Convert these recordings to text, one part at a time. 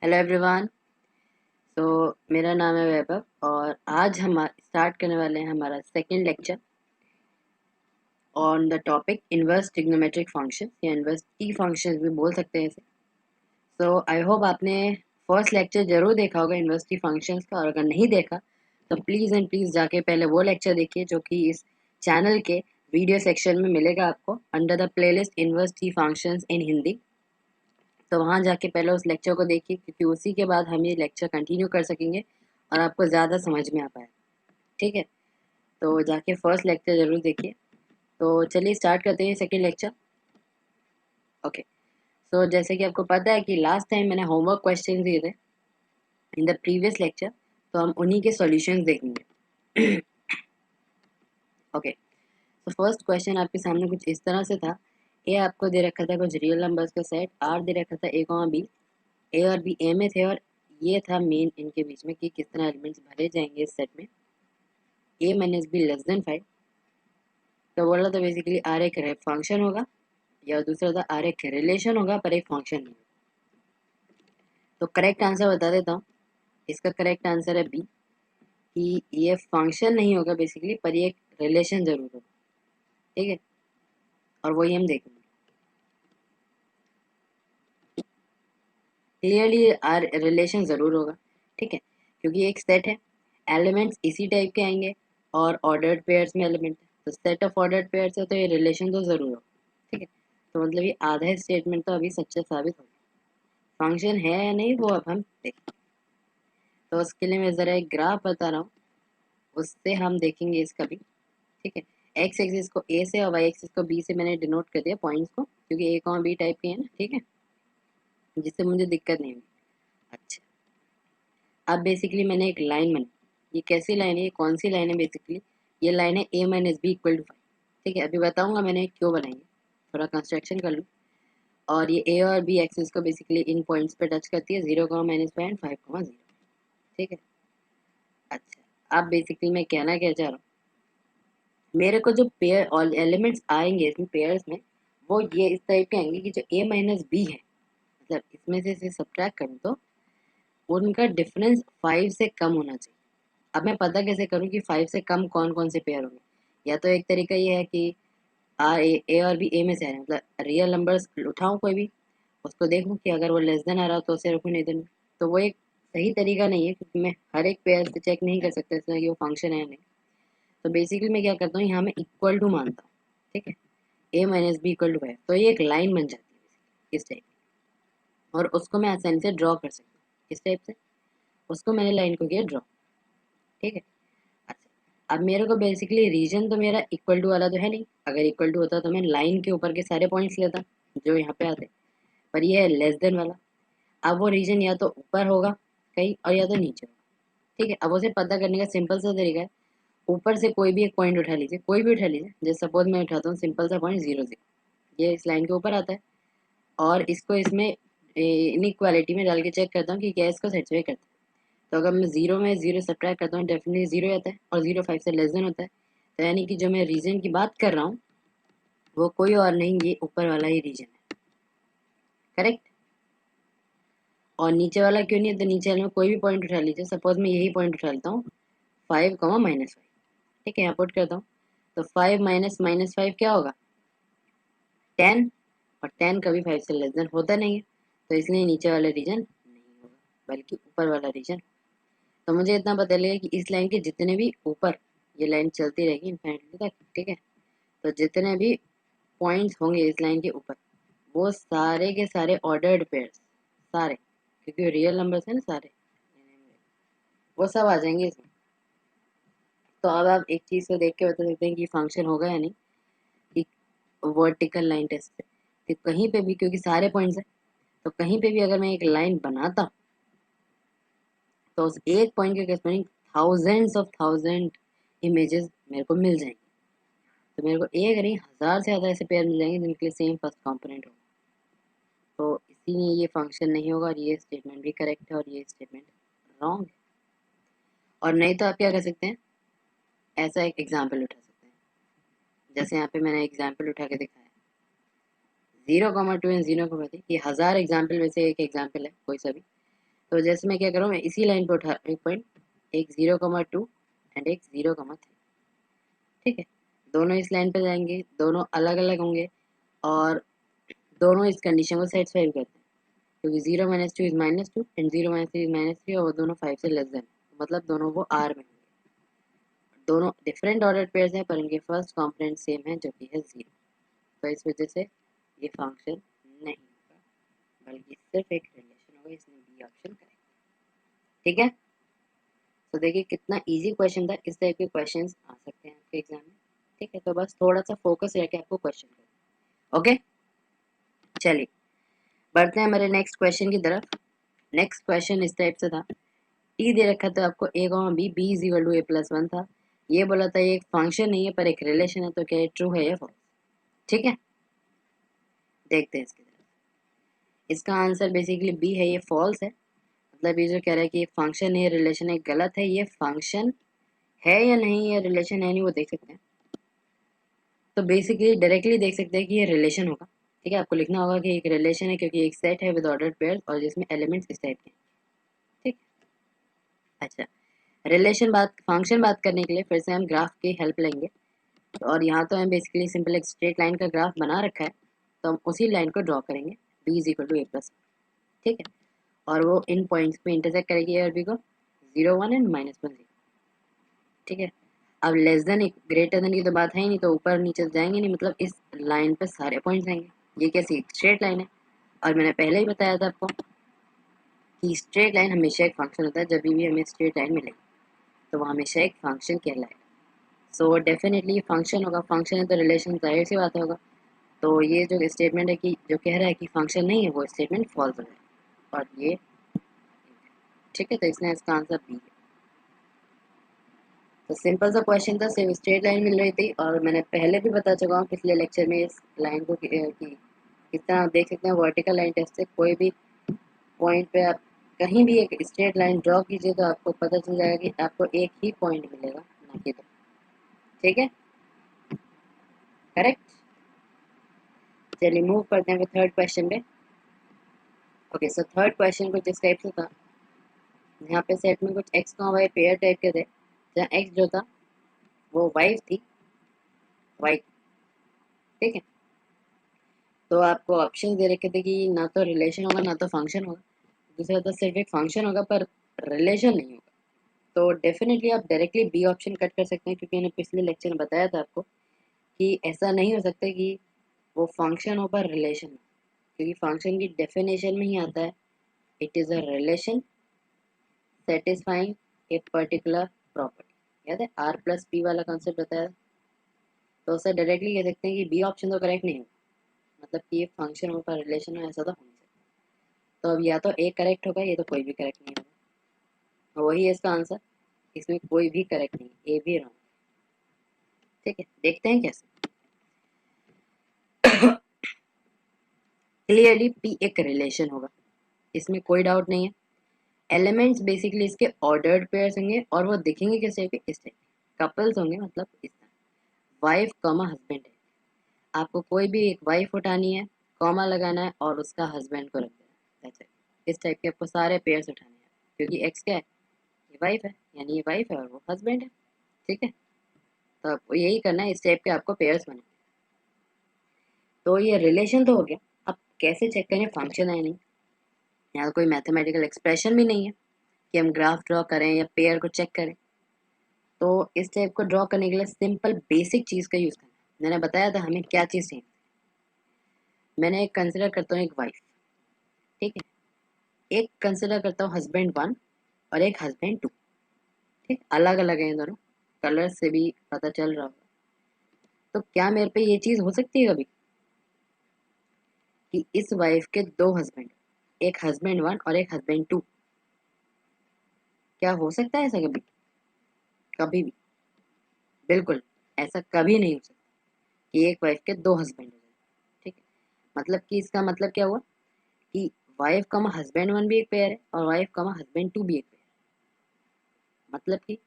Hello everyone. तो मेरा नाम है वैभव और आज हम स्टार्ट करने वाले हैं हमारा second lecture on the topic inverse trigonometric function या इनवर्स टी फंक्शन भी बोल सकते हैं इसे। सो आई होप आपने फर्स्ट लेक्चर जरूर देखा होगा इनवर्स टी फंक्शंस का, और अगर नहीं देखा तो प्लीज़ एंड प्लीज़ जाके पहले वो लेक्चर देखिए जो कि इस चैनल के वीडियो सेक्शन में मिलेगा आपको under the playlist inverse T functions in Hindi. तो वहाँ जाके पहले उस लेक्चर को देखिए, क्योंकि उसी के बाद हम ये लेक्चर कंटिन्यू कर सकेंगे और आपको ज़्यादा समझ में आ पाए। ठीक है, तो जाके फर्स्ट लेक्चर ज़रूर देखिए। तो चलिए स्टार्ट करते हैं सेकेंड लेक्चर। ओके, सो जैसे कि आपको पता है कि लास्ट टाइम मैंने होमवर्क क्वेश्चन दिए थे इन द प्रीवियस लेक्चर, तो हम उन्हीं के सॉल्यूशंस देखेंगे। ओके, तो फर्स्ट क्वेश्चन आपके सामने कुछ इस तरह से था। ए आपको दे रखा था कुछ रियल नंबर्स का सेट, आर दे रखा था ए कॉमा बी, ए और बी ए में थे, और ये था मेन इनके बीच में कि किस तरह एलिमेंट्स भरे जाएंगे इस सेट में। ए माइनस बी लेस देन 5। तो बोला था बेसिकली आर एक फंक्शन होगा, या दूसरा था आर एक रिलेशन होगा पर एक फंक्शन नहीं। तो करेक्ट आंसर बता देता हूँ। इसका करेक्ट आंसर है बी, कि ये फंक्शन नहीं होगा बेसिकली, पर ये एक रिलेशन जरूर होगा। ठीक है, और वही हम देखेंगे। क्लियरली आर रिलेशन जरूर होगा। ठीक है, क्योंकि एक सेट है, एलिमेंट्स इसी टाइप के आएंगे और ऑर्डर्ड पेयर्स में एलिमेंट है, तो सेट ऑफ ऑर्डर्ड पेयर्स है तो ये रिलेशन तो जरूर होगा। ठीक है, तो मतलब ये आधा स्टेटमेंट तो अभी सच्चा साबित होगा। फंक्शन है या नहीं वो अब हम देखें। तो उसके लिए मैं ज़रा एक ग्राफ बता रहा हूँ, उससे हम देखेंगे इसका भी। ठीक है, एक्स एक्सिस को ए से और वाई एक्सिस को बी से मैंने डिनोट कर दिया पॉइंट्स को, क्योंकि ए कॉमा बी टाइप के हैं ना। ठीक है, जिससे मुझे दिक्कत नहीं होगी। अच्छा, अब बेसिकली मैंने एक लाइन बनी। ये कैसी लाइन है, ये कौन सी लाइन है? बेसिकली ये लाइन है ए माइनस बी इक्वल टू 5। ठीक है, अभी बताऊंगा मैंने क्यों बनाई है, थोड़ा कंस्ट्रक्शन कर लूँ। और ये ए और बी एक्सिस को बेसिकली इन पॉइंट्स पे टच करती है, 0, -5 एंड 5, 0। ठीक है, अच्छा, अब बेसिकली मैं कहना क्या चाह रहा हूँ, मेरे को जो पेयर और एलिमेंट्स आएंगे इसमें पेयर्स में, वो ये इस टाइप के आएंगे कि जो ए माइनस बी है, मतलब इसमें से इसे सब्ट्रैक्ट करूँ तो उनका डिफरेंस 5 से कम होना चाहिए। अब मैं पता कैसे करूँ कि 5 से कम कौन कौन से पेयर होंगे? या तो एक तरीका ये है कि ए और बी ए में से आ रहे हैं, मतलब रियल नंबर्स उठाऊँ कोई भी, उसको देखूँ कि अगर वो लेस देन आ रहा हो तो उसे रखूँ, नहीं तो नहीं। तो वो एक सही तरीका नहीं है, क्योंकि मैं हर एक पेयर से चेक नहीं कर सकता इसमें कि वो फंक्शन है या नहीं। तो बेसिकली मैं क्या करता हूँ, यहाँ मैं इक्वल टू मानता हूँ। ठीक है, ए माइनस बी इक्वल टू 5, तो ये एक लाइन बन जाती है इस टाइप, और उसको मैं आसानी से ड्रॉ कर सकता हूँ इस टाइप से। उसको मैंने लाइन को किया ड्रॉ। ठीक है, अच्छा, अब मेरे को बेसिकली रीजन तो मेरा इक्वल टू वाला तो है नहीं। अगर इक्वल टू होता तो मैं लाइन के ऊपर के सारे पॉइंट्स लेता जो यहाँ पे आते, पर ये है लेस देन वाला। अब वो रीजन या तो ऊपर होगा कहीं, और या तो नीचे होगा। ठीक है, अब उसे पता करने का सिंपल सा तरीका है, ऊपर से कोई भी एक पॉइंट उठा लीजिए, कोई भी उठा लीजिए। जैसे सपोज मैं उठाता हूँ सिंपल सा पॉइंट 0, 0, ये इस लाइन के ऊपर आता है, और इसको इसमें इनइक्वालिटी में डाल के चेक करता हूँ कि क्या इसको सेटिस्फाई करता है। तो अगर मैं जीरो में जीरो सब्ट्रैक्ट करता हूँ, डेफिनेटली जीरो आता है, और जीरो 5 से लेस देन होता है। तो यानी कि जो मैं रीजन की बात कर रहा हूँ वो कोई और नहीं, ये ऊपर वाला ही रीजन है। करेक्ट, और नीचे वाला क्यों नहीं है? तो नीचे वाले में कोई भी पॉइंट उठा लीजिए, सपोज मैं यही पॉइंट उठा लेता हूँ 5, -5। ठीक है, यहाँ पुट करता हूँ, तो 5 - -5 क्या होगा? 10, और 10 कभी 5 से लेस देन होता नहीं है, तो इसलिए नीचे वाला रीजन नहीं होगा, बल्कि ऊपर वाला रीजन। तो मुझे इतना पता लगेगा कि इस लाइन के जितने भी ऊपर, ये लाइन चलती रहेगी इन्फिनिटी तक। ठीक है, तो जितने भी पॉइंट्स होंगे इस लाइन के ऊपर, वो सारे के सारे ऑर्डर्ड पेयर्स, सारे, क्योंकि रियल नंबर्स है ना सारे, वो सब आ जाएंगे इसमें। तो अब आप एक चीज़ को देख के बता सकते हैं कि फंक्शन होगा या नहीं, कि वर्टिकल लाइन टेस्ट से, कि कहीं पे भी, क्योंकि सारे पॉइंट्स हैं, तो कहीं पे भी अगर मैं एक लाइन बनाता हूँ तो उस एक पॉइंट के corresponding thousands of thousand images मेरे को मिल जाएंगे। तो मेरे को एक नहीं, हज़ार से ज़्यादा ऐसे पेयर मिल जाएंगे जिनके लिए सेम फर्स्ट कंपोनेंट हो। तो इसीलिए ये फंक्शन नहीं होगा, और ये स्टेटमेंट भी करेक्ट है और ये स्टेटमेंट रॉन्ग है। और नहीं तो आप क्या कर सकते हैं, ऐसा एक एग्जाम्पल उठा सकते हैं, जैसे यहाँ पे मैंने एग्जाम्पल उठा के दिखाया 0, 2 एंड 0, ये 1000 एग्जाम्पल में से एक एग्जाम्पल है कोई सा भी। तो जैसे मैं क्या करूँ, मैं इसी लाइन पे उठा एक पॉइंट, एक 0,2 एंड एक 0,3, ठीक है। दोनों इस लाइन पे जाएंगे, दोनों अलग अलग होंगे और दोनों इस कंडीशन को सेटिस्फाई करते हैं, क्योंकि 0 - 2 इज -2 एंड 0 - 3 इज -3 और दोनों 5 से लेस देन, मतलब दोनों वो आर में होंगे। दोनों डिफरेंट ऑर्डर पेयर्स हैं पर इनके फर्स्ट कॉम्पोनेंट सेम है जो कि है 0। तो इस वजह से ये फंक्शन नहीं होगा, बल्कि सिर्फ एक रिलेशन होगा, इसमें बी ऑप्शन करेक्ट, ठीक है। तो देखिए कितना इजी क्वेश्चन था, इस टाइप के क्वेश्चंस आ सकते हैं आपके एग्जाम में, ठीक है। तो बस थोड़ा सा फोकस रह के आपको क्वेश्चन करना, ओके। चलिए बढ़ते हैं हमारे नेक्स्ट क्वेश्चन की तरफ। नेक्स्ट क्वेश्चन इस टाइप से था, टी दे रखा था आपको a, b, b is equal to a+1 था। ये बोला था ये एक फंक्शन नहीं है पर एक रिलेशन है, तो क्या ये ट्रू है या फॉल्स, ठीक है। देखते हैं इसकी तरफ। इसका आंसर बेसिकली बी है, ये फॉल्स है। मतलब ये जो कह रहा है कि ये फंक्शन है रिलेशन है, गलत है। ये फंक्शन है या नहीं, ये रिलेशन है नहीं, वो देख सकते हैं। तो बेसिकली डायरेक्टली देख सकते हैं कि ये रिलेशन होगा, ठीक है। आपको लिखना होगा कि एक रिलेशन है क्योंकि एक सेट है विद ऑर्डर्ड पेयर्स और जिसमें एलिमेंट्स इस टाइप के हैं, ठीक। अच्छा, रिलेशन बात फंक्शन बात करने के लिए फिर से हम ग्राफ की हेल्प लेंगे। और यहाँ तो हम बेसिकली सिंपल एक स्ट्रेट लाइन का ग्राफ बना रखा है, तो हम उसी लाइन को ड्रॉ करेंगे, b is equal to a+, ठीक है। और वो इन पॉइंट्स पे इंटरसेक्ट करेगी ए और बी को, 0, 1 एंड -1, 0, ठीक है। अब लेस देन ग्रेटर देन की तो बात है ही नहीं, तो ऊपर नीचे तो जाएंगे नहीं, मतलब इस लाइन पे सारे पॉइंट्स आएंगे। ये कैसी स्ट्रेट लाइन है, और मैंने पहले ही बताया था आपको कि स्ट्रेट लाइन हमेशा एक फंक्शन होता है। जब भी हमें स्ट्रेट लाइन मिलेगी तो वो हमेशा एक फंक्शन कहलाएगा। सो डेफिनेटली फंक्शन होगा, फंक्शन है तो रिलेशन जाहिर सी बात होगा। तो ये जो स्टेटमेंट है कि जो कह रहा है कि फंक्शन नहीं है, वो स्टेटमेंट फॉल्स हो जाए, और ये ठीक है। तो इसने इसका आंसर बी है। तो सिंपल सा क्वेश्चन था, सिर्फ स्ट्रेट लाइन मिल रही थी, और मैंने पहले भी बता चुका हूँ पिछले लेक्चर में इस लाइन को कि किस तरह आप देख सकते हैं। वर्टिकल लाइन टेस्ट से कोई भी पॉइंट पे आप कहीं भी एक स्ट्रेट लाइन ड्रॉ कीजिए तो आपको पता चल जाएगा कि आपको एक ही पॉइंट मिलेगा, ना कि दो, ठीक है, करेक्ट। चलिए मूव करते हैं थर्ड क्वेश्चन पे। ओके, सो थर्ड क्वेश्चन कुछ इस टाइप से था। यहाँ पे सेट में कुछ एक्स का वाई पेयर टाइप के थे, जहाँ एक्स जो था वो वाइफ थी वाई, ठीक है। तो आपको ऑप्शन दे रखे थे कि ना तो रिलेशन होगा ना तो फंक्शन होगा। दूसरा तो सिर्फ एक फंक्शन होगा पर रिलेशन नहीं होगा। तो डेफिनेटली आप डायरेक्टली बी ऑप्शन कट कर सकते हैं, क्योंकि मैंने पिछले लेक्चर में बताया था आपको कि ऐसा नहीं हो सकता कि वो फंक्शन हो पर रिलेशन हो, क्योंकि फंक्शन की डेफिनेशन में ही आता है, it is a relation satisfying a particular property. याद है R+P वाला कॉन्सेप्ट बताया। तो उससे डायरेक्टली कह सकते हैं कि बी ऑप्शन तो करेक्ट नहीं होगा, मतलब कि ये फंक्शन हो पर रिलेशन हो, ऐसा तो होना चाहिए। तो अब या तो ए करेक्ट होगा, ये तो कोई भी करेक्ट नहीं होगा, और वही है इसका आंसर। इसमें कोई भी करेक्ट नहीं, ए भी रॉन्ग, ठीक है। देखते हैं कैसे। क्लियरली पी एक रिलेशन होगा, इसमें कोई डाउट नहीं है। एलिमेंट्स बेसिकली इसके ऑर्डर्ड पेयर्स होंगे, और वो दिखेंगे किस टाइप के, इस टाइप कपल्स होंगे, मतलब इस तरह वाइफ कॉमा हस्बैंड है। आपको कोई भी एक वाइफ उठानी है, कॉमा लगाना है और उसका हस्बैंड को रख देना है। इस टाइप के आपको सारे पेयर्स उठाने हैं, क्योंकि एक्स क्या है, ये वाइफ है, यानी ये वाइफ है और वो हस्बैंड है, ठीक है। तो आपको यही करना है, इस टाइप के आपको पेयर्स बने। तो ये रिलेशन तो हो गया। अब कैसे चेक करें फंक्शन है नहीं, यहाँ कोई मैथमेटिकल एक्सप्रेशन भी नहीं है कि हम ग्राफ ड्रॉ करें या पेयर को चेक करें। तो इस टाइप को ड्रॉ करने के लिए सिंपल बेसिक चीज़ का यूज़ करना है। मैंने बताया था हमें क्या चीज़ चाहिए। मैंने एक कंसिडर करता हूँ एक वाइफ, ठीक है। एक कंसिडर करता हूँ हस्बैंड 1 और एक हस्बैंड 2, ठीक, अलग अलग है दोनों, कलर से भी पता चल रहा होगा। तो क्या मेरे पे ये चीज़ हो सकती है कभी कि इस वाइफ के दो हस्बैंड, एक हस्बैंड 1 और एक हस्बैंड 2, क्या हो सकता है ऐसा कभी? कभी भी बिल्कुल ऐसा कभी नहीं हो सकता कि एक वाइफ के दो हस्बैंड हो जाए, ठीक है। मतलब कि इसका मतलब क्या हुआ कि वाइफ कमा हस्बैंड 1 भी एक पेयर है और वाइफ कमा हस्बैंड 2 भी एक पेयर है। मतलब कि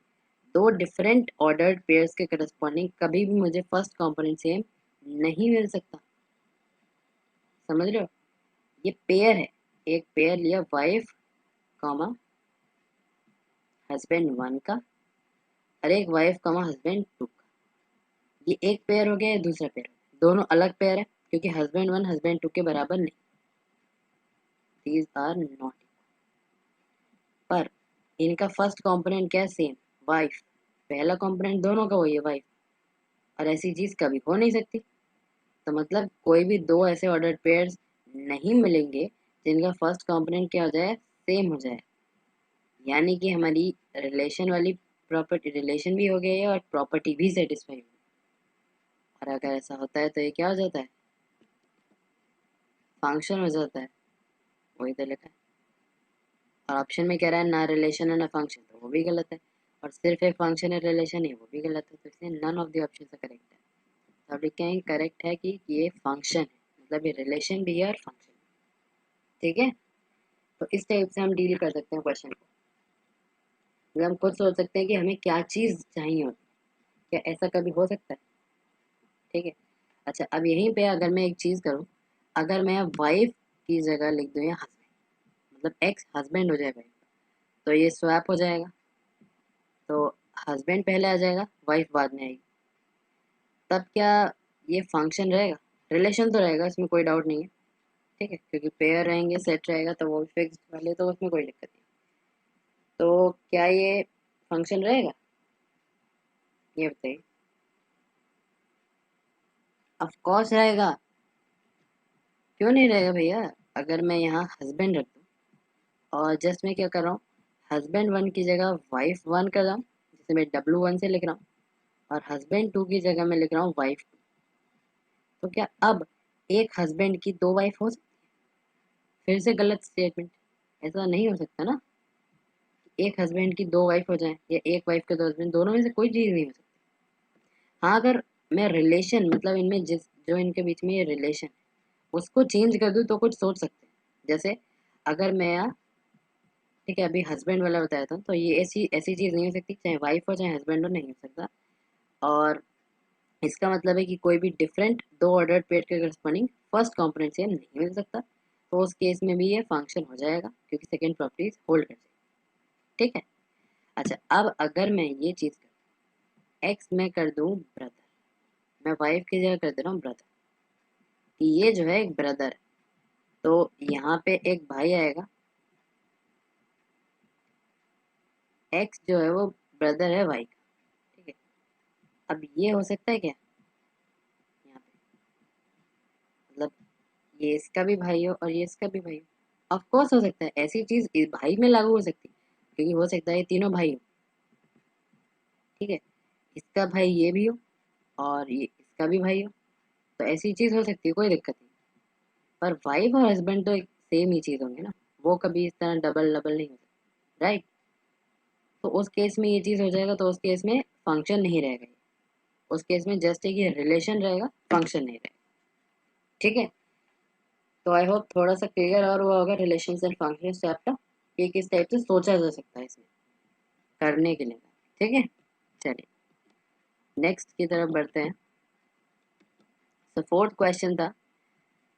दो डिफरेंट ऑर्डर्ड पेयर्स के करस्पॉन्डिंग कभी भी मुझे फर्स्ट कंपोनेंट सेम नहीं मिल सकता, समझ रहे हो। ये पेयर है, एक पेयर लिया वाइफ कॉमा हस्बैंड 1 का और एक वाइफ कॉमा हस्बैंड 2 का। ये एक पेयर हो गया, ये दूसरा पेयर हो गया, दोनों अलग पेयर है क्योंकि हस्बैंड 1 हस्बैंड 2 के बराबर नहीं, दीज आर नॉट। पर इनका फर्स्ट कंपोनेंट क्या है, सेम, वाइफ। पहला कंपोनेंट दोनों का वही है, वाइफ, और ऐसी चीज कभी हो नहीं सकती। तो मतलब कोई भी दो ऐसे ऑर्डर्ड पेयर्स नहीं मिलेंगे जिनका फर्स्ट कंपोनेंट क्या हो जाए, सेम हो जाए। यानी कि हमारी रिलेशन वाली प्रॉपर्टी, रिलेशन भी हो गई है और प्रॉपर्टी भी सेटिस्फाई हो गई। और अगर ऐसा होता है तो ये क्या हो जाता है, फंक्शन हो जाता है। वही तो लिखा है। और ऑप्शन में कह रहा है ना रिलेशन है ना फंक्शन, तो वो भी गलत है। और सिर्फ एक फंक्शन है, रिलेशन है, वो भी गलत है। तो इसलिए none of the option correct है। तो अब लिखेंगे करेक्ट है कि ये फंक्शन है, मतलब ये रिलेशन भी है और फंक्शन। ठीक है, तो इस टाइप से हम डील कर सकते हैं क्वेश्चन को। मतलब हम खुद सोच सकते हैं कि हमें क्या चीज़ चाहिए होती है, क्या ऐसा कभी हो सकता है। ठीक है, अच्छा अब यहीं पे अगर मैं एक चीज़ करूँ, अगर मैं वाइफ की जगह लिख दूँ या हस्बैंड, मतलब एक्स हस्बैंड हो जाए वाइफ, तो ये स्वैप हो जाएगा। तो हस्बैंड पहले आ जाएगा, वाइफ बाद में आएगी। तब क्या ये फंक्शन रहेगा, रिलेशन तो रहेगा, इसमें कोई डाउट नहीं है। ठीक है, क्योंकि पेयर रहेंगे, सेट रहेगा, तो वो फिक्स्ड वाले, तो उसमें कोई दिक्कत नहीं। तो क्या ये फंक्शन रहेगा, ये बताइए। ऑफ कोर्स रहेगा, क्यों नहीं रहेगा भैया। अगर मैं यहाँ हस्बैंड रख दूँ और जस्ट मैं क्या कर रहा हूँ, हस्बैंड 1 की जगह वाइफ 1 कर रहा हूँ, जैसे मैं W1 से लिख रहा हूँ, और हस्बैंड 2 की जगह मैं लिख रहा हूँ वाइफ 2। तो क्या अब एक हस्बैंड की दो वाइफ हो सकती, फिर से गलत स्टेटमेंट, ऐसा नहीं हो सकता ना। एक हस्बैंड की दो वाइफ हो जाए या एक वाइफ के दो हस्बैंड, दोनों में से कोई चीज़ नहीं हो सकती। हाँ, अगर मैं रिलेशन, मतलब इनमें जिस जो इनके बीच में ये रिलेशन उसको चेंज कर दूँ तो कुछ सोच सकते हैं। जैसे अगर मैं यहाँ, ठीक है, अभी हस्बैंड वाला बताया था, तो ये ऐसी ऐसी चीज़ नहीं हो सकती, चाहे वाइफ हो चाहे हस्बैंड हो, नहीं हो सकता। और इसका मतलब है कि कोई भी डिफरेंट दो ऑर्डर्ड पेयर के करस्पॉन्डिंग फर्स्ट कॉम्पोनेंट से नहीं मिल सकता। तो उस केस में भी ये फंक्शन हो जाएगा क्योंकि सेकेंड प्रॉपर्टीज होल्ड कर जाएगी। ठीक है, अच्छा अब अगर मैं ये चीज़ कर एक्स में कर दूँ ब्रदर, मैं वाइफ की जगह कर दे रहा हूँ ब्रदर, कि ये जो है एक ब्रदर है, तो यहाँ पे एक भाई आएगा, एक्स जो है वो ब्रदर है वाई का। ठीक है, अब ये हो सकता है क्या यहाँ पे, मतलब ये इसका भी भाई हो और ये इसका भी भाई हो। ऑफ कोर्स हो सकता है, ऐसी चीज इस भाई में लागू हो सकती है, क्योंकि हो सकता है ये तीनों भाई हो। ठीक है, इसका भाई ये भी हो और ये इसका भी भाई हो, तो ऐसी चीज हो सकती है, कोई दिक्कत नहीं। पर वाइफ और हस्बैंड तो एक सेम ही चीज होंगे ना, वो कभी इस तरह डबल डबल नहीं हो सकता, राइट। तो उस केस में ये चीज हो जाएगा, तो उस केस में फंक्शन नहीं रहेगा ये। उस केस में जस्ट एक ये रिलेशन रहेगा, फंक्शन नहीं रहेगा। ठीक है, तो आई होप थोड़ा सा क्लियर और हुआ होगा रिलेशन एंड फंक्शन चैप्टर, ये किस टाइप से सोचा जा सकता है इसमें करने के लिए। ठीक है, चलिए नेक्स्ट की तरफ बढ़ते हैं। तो फोर्थ क्वेश्चन था,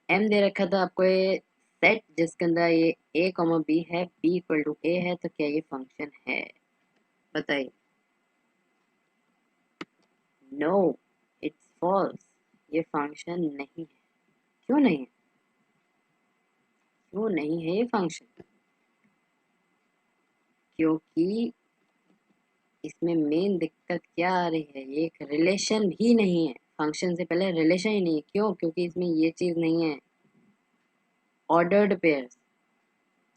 एम दे रखा था आपको ये सेट जिसके अंदर ये ए कॉमा बी है, बी इक्वल टू ए है, तो क्या ये फंक्शन है, बताइए। नो, इट्स फॉल्स, ये फंक्शन नहीं है। क्यों नहीं है, क्यों नहीं है ये फंक्शन, क्योंकि इसमें मेन दिक्कत क्या आ रही है, ये एक रिलेशन भी नहीं है, फंक्शन से पहले रिलेशन ही नहीं है। क्यों, क्योंकि इसमें ये चीज नहीं है, ऑर्डर्ड पेयर्स।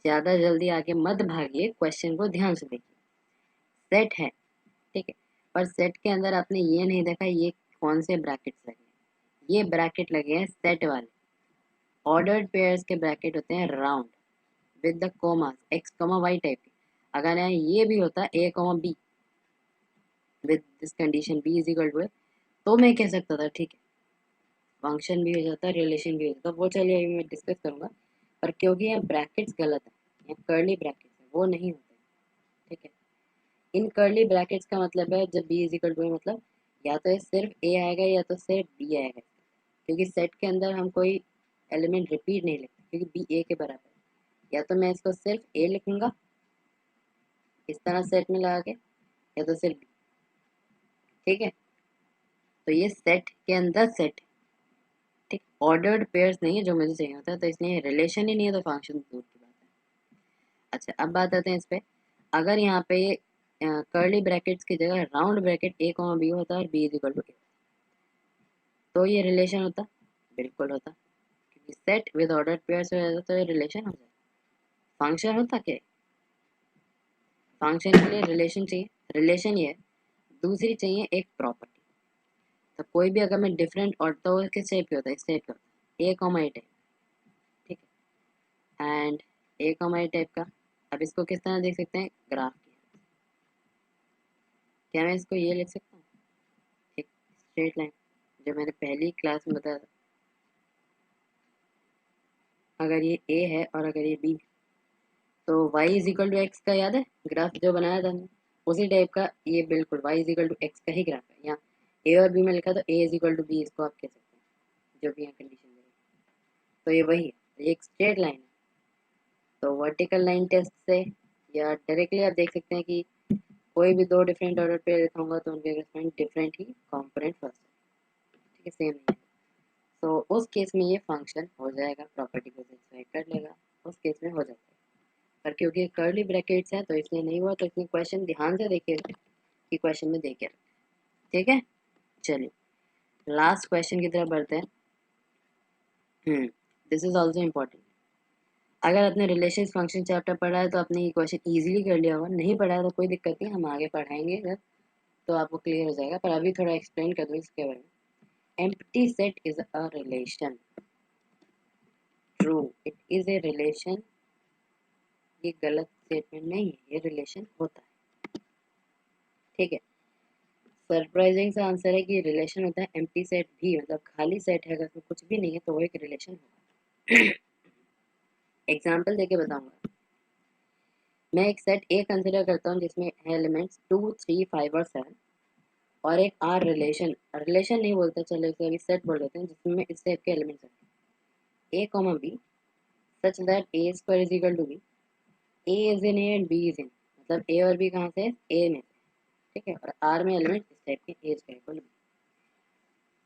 ज्यादा जल्दी आगे मत भागिए, क्वेश्चन को ध्यान से देखिए। सेट है, ठीक है, पर सेट के अंदर आपने ये नहीं देखा ये कौन से ब्रैकेट्स लगे हैं। ये ब्रैकेट लगे हैं सेट वाले। ऑर्डर्ड पेयर्स के ब्रैकेट होते हैं round with the commas, x comma y type के। अगर यहाँ ये भी होता a comma b with this condition b is equal to, तो मैं कह सकता था ठीक है, फंक्शन भी हो जाता है, रिलेशन भी हो जाता है, वो चलिए अभी मैं डिस्कस करूंगा। पर क्योंकि यहाँ ब्रैकेट्स गलत है, यहाँ कर्ली ब्रैकेट्स है, वो नहीं होते। ठीक है, इन कर्ली ब्रैकेट्स का मतलब है जब बी इज इक्वल टू, मतलब या तो ये सिर्फ ए आएगा या तो सिर्फ बी आएगा, क्योंकि सेट के अंदर हम कोई एलिमेंट रिपीट नहीं लिखते, क्योंकि बी ए के बराबर है। या तो मैं इसको सिर्फ ए लिखूंगा इस तरह सेट में लगा के, या तो सिर्फ बी। ठीक है, तो ये सेट के अंदर सेट है। ठीक, ऑर्डर्ड पेयर्स नहीं है जो मुझे चाहिए होता है, तो इसलिए रिलेशन ही नहीं है, तो फंक्शन दूर की बात है। अच्छा, अब बात आते हैं इस पे। अगर यहाँ पे कर्ली ब्रैकेट्स की जगह राउंड ब्रैकेट ए कॉमा बी होता है और बी इज इक्वल टू ए, तो ये रिलेशन होता? बिल्कुल होता, क्योंकि सेट विद ऑर्डर्ड पेयर्स हो जाता तो ये रिलेशन हो जाता। फंक्शन होता क्या? फंक्शन के लिए रिलेशन चाहिए, रिलेशन ये है। दूसरी चाहिए एक प्रॉपर्टी। तो कोई भी अगर मैं डिफरेंट और तो किस टाइप के होता है, इस टाइप का होता है, ए कॉमा ए टाइप। ठीक है, and A comma A type का। अब इसको किस तरह देख सकते हैं, ग्राफ की। क्या मैं इसको ये लिख सकता हूँ, एक स्ट्रेट लाइन, जो मैंने पहली क्लास में बताया था। अगर ये ए है और अगर ये बी, तो y is equal to x का याद है ग्राफ जो बनाया था हमने, उसी टाइप का ये बिल्कुल y is equal to x का ही ग्राफ है। यहाँ ए और बी में लिखा तो a is equal to b, इसको आप कह सकते हैं, जो भी यहाँ कंडीशन है। तो ये वही है, ये एक स्ट्रेट लाइन है। तो वर्टिकल लाइन टेस्ट से या डायरेक्टली आप देख सकते हैं कि कोई भी दो डिफरेंट ऑर्डर पे दिखाऊंगा तो उनके करस्पॉन्डिंग डिफरेंट ही कंपोनेंट फर्स्ट है। ठीक है, सेम नहीं है। तो उस केस में ये फंक्शन हो जाएगा, प्रॉपर्टी को सेटिस्फाई कर लेगा, उस केस में हो जाता है। पर क्योंकि कर्ली ब्रैकेट्स है तो इसलिए नहीं हुआ, तो इसमें क्वेश्चन ध्यान से देखिएगा कि क्वेश्चन में देखे रखें। ठीक है, चलिए लास्ट क्वेश्चन की तरफ बढ़ते हैं। This is also important. अगर आपने रिलेशंस फंक्शन चैप्टर पढ़ा है तो आपने ये क्वेश्चन इजीली कर लिया होगा, नहीं पढ़ा है तो कोई दिक्कत नहीं, हम आगे पढ़ाएंगे जब, तो आपको क्लियर हो जाएगा। पर अभी थोड़ा एक्सप्लेन कर दूँ इसके बारे में। Empty set is a relation. True, it is a relation. ये गलत स्टेटमेंट नहीं है, ये रिलेशन होता है। ठीक है, सरप्राइजिंग सा आंसर है कि रिलेशन होता है। एम्प्टी सेट भी, मतलब खाली सेट है, अगर उसमें कुछ भी नहीं है तो वो एक रिलेशन होगा। एग्जाम्पल देके बताऊंगा। मैं एक सेट ए कंसिडर करता हूँ जिसमें एलिमेंट्स 2, 3, 5 और 7, और एक आर रिलेशन, रिलेशन नहीं बोलते, चलो इसे अभी सेट बोल देते हैं, जिसमें इस टाइप के एलिमेंट्स हैं a comma b, such that a square is equal to b, a is in a and b is in, मतलब ए और बी कहाँ से, ए में से। ठीक है, और आर में एलिमेंट इस टाइप के, ए स्क्वायर इक्वल बी।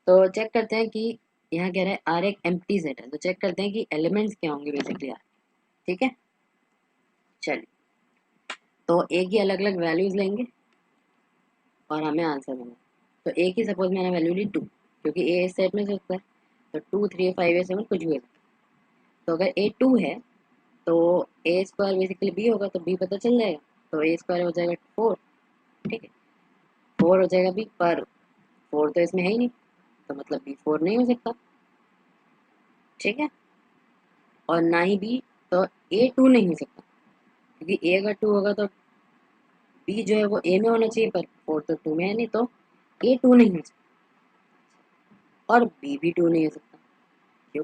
तो चेक करते हैं कि यहाँ कह रहे हैं आर एक एम्प्टी सेट है, तो चेक करते हैं कि एलिमेंट्स क्या होंगे बेसिकली आर। ठीक है, चलिए तो ए की अलग अलग वैल्यूज लेंगे और हमें आंसर देना। तो ए की सपोज मैंने वैल्यू ली 2, क्योंकि ए इस सेट में से होता है, तो 2, 3, 5 7 कुछ भी होता है। तो अगर ए 2 है तो ए स्क्वायर बेसिकली बी होगा, तो बी पता चल जाएगा, तो ए स्क्वायर हो जाएगा 4। ठीक है, 4 हो जाएगा बी, पर 4 तो इसमें है ही नहीं, तो मतलब बी 4 नहीं हो सकता। ठीक है, और ना ही बी, तो ए 2 नहीं हो सकता, क्योंकि ए अगर 2 होगा तो बी जो है वो ए में होना चाहिए, पर 4 तो 2 में है नहीं, तो ए 2 नहीं हो सकता, और बी भी 2 नहीं हो सकता। क्यों?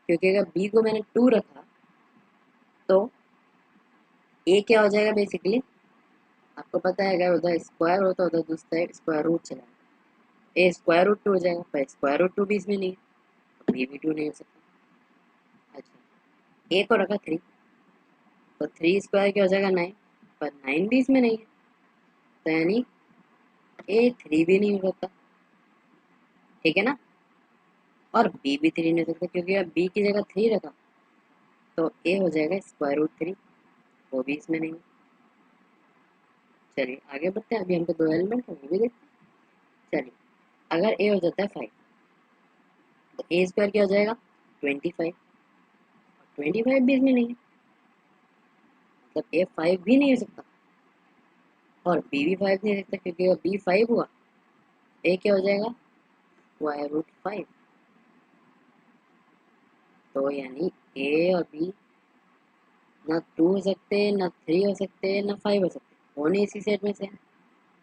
क्योंकि अगर बी को मैंने 2 रखा तो ए क्या हो जाएगा बेसिकली, आपको पता है अगर उधर स्क्वायर होता उधर दूसरा स्क्वायर रूट चला, ए स्क्वायर रूट 2 हो जाएगा, पर स्क्वायर रूट 2 भी इसमें नहीं है, तो बी भी 2 नहीं हो सकता। अच्छा, ए को रखा 3, तो 3 स्क्वायर क्या हो जाएगा 9, पर 9 भी इसमें नहीं है, तो यानी ए 3 भी नहीं हो सकता। ठीक है ना, और बी भी 3 नहीं हो सकता, क्योंकि अब बी की जगह 3 रखा, तो ए हो जाएगा स्क्वायर रूट 3, वो भी इसमें नहीं है। चलिए आगे बढ़ते हैं, अभी हमको 2 एलिमेंट है वो भी देखते हैं। चलिए, अगर ए हो जाता है 5, तो ए स्क्वायर क्या हो जाएगा 25, 25 भी इसमें नहीं है, मतलब ए 5 भी नहीं हो सकता, और बी भी 5 नहीं हो सकता, क्योंकि अगर बी 5 हुआ, ए क्या हो जाएगा स्क्वायर रूट 5। तो यानी ए और बी ना 2 हो सकते, ना 3 हो सकते, ना 5 हो सकते, वो नहीं इसी सेट में से है,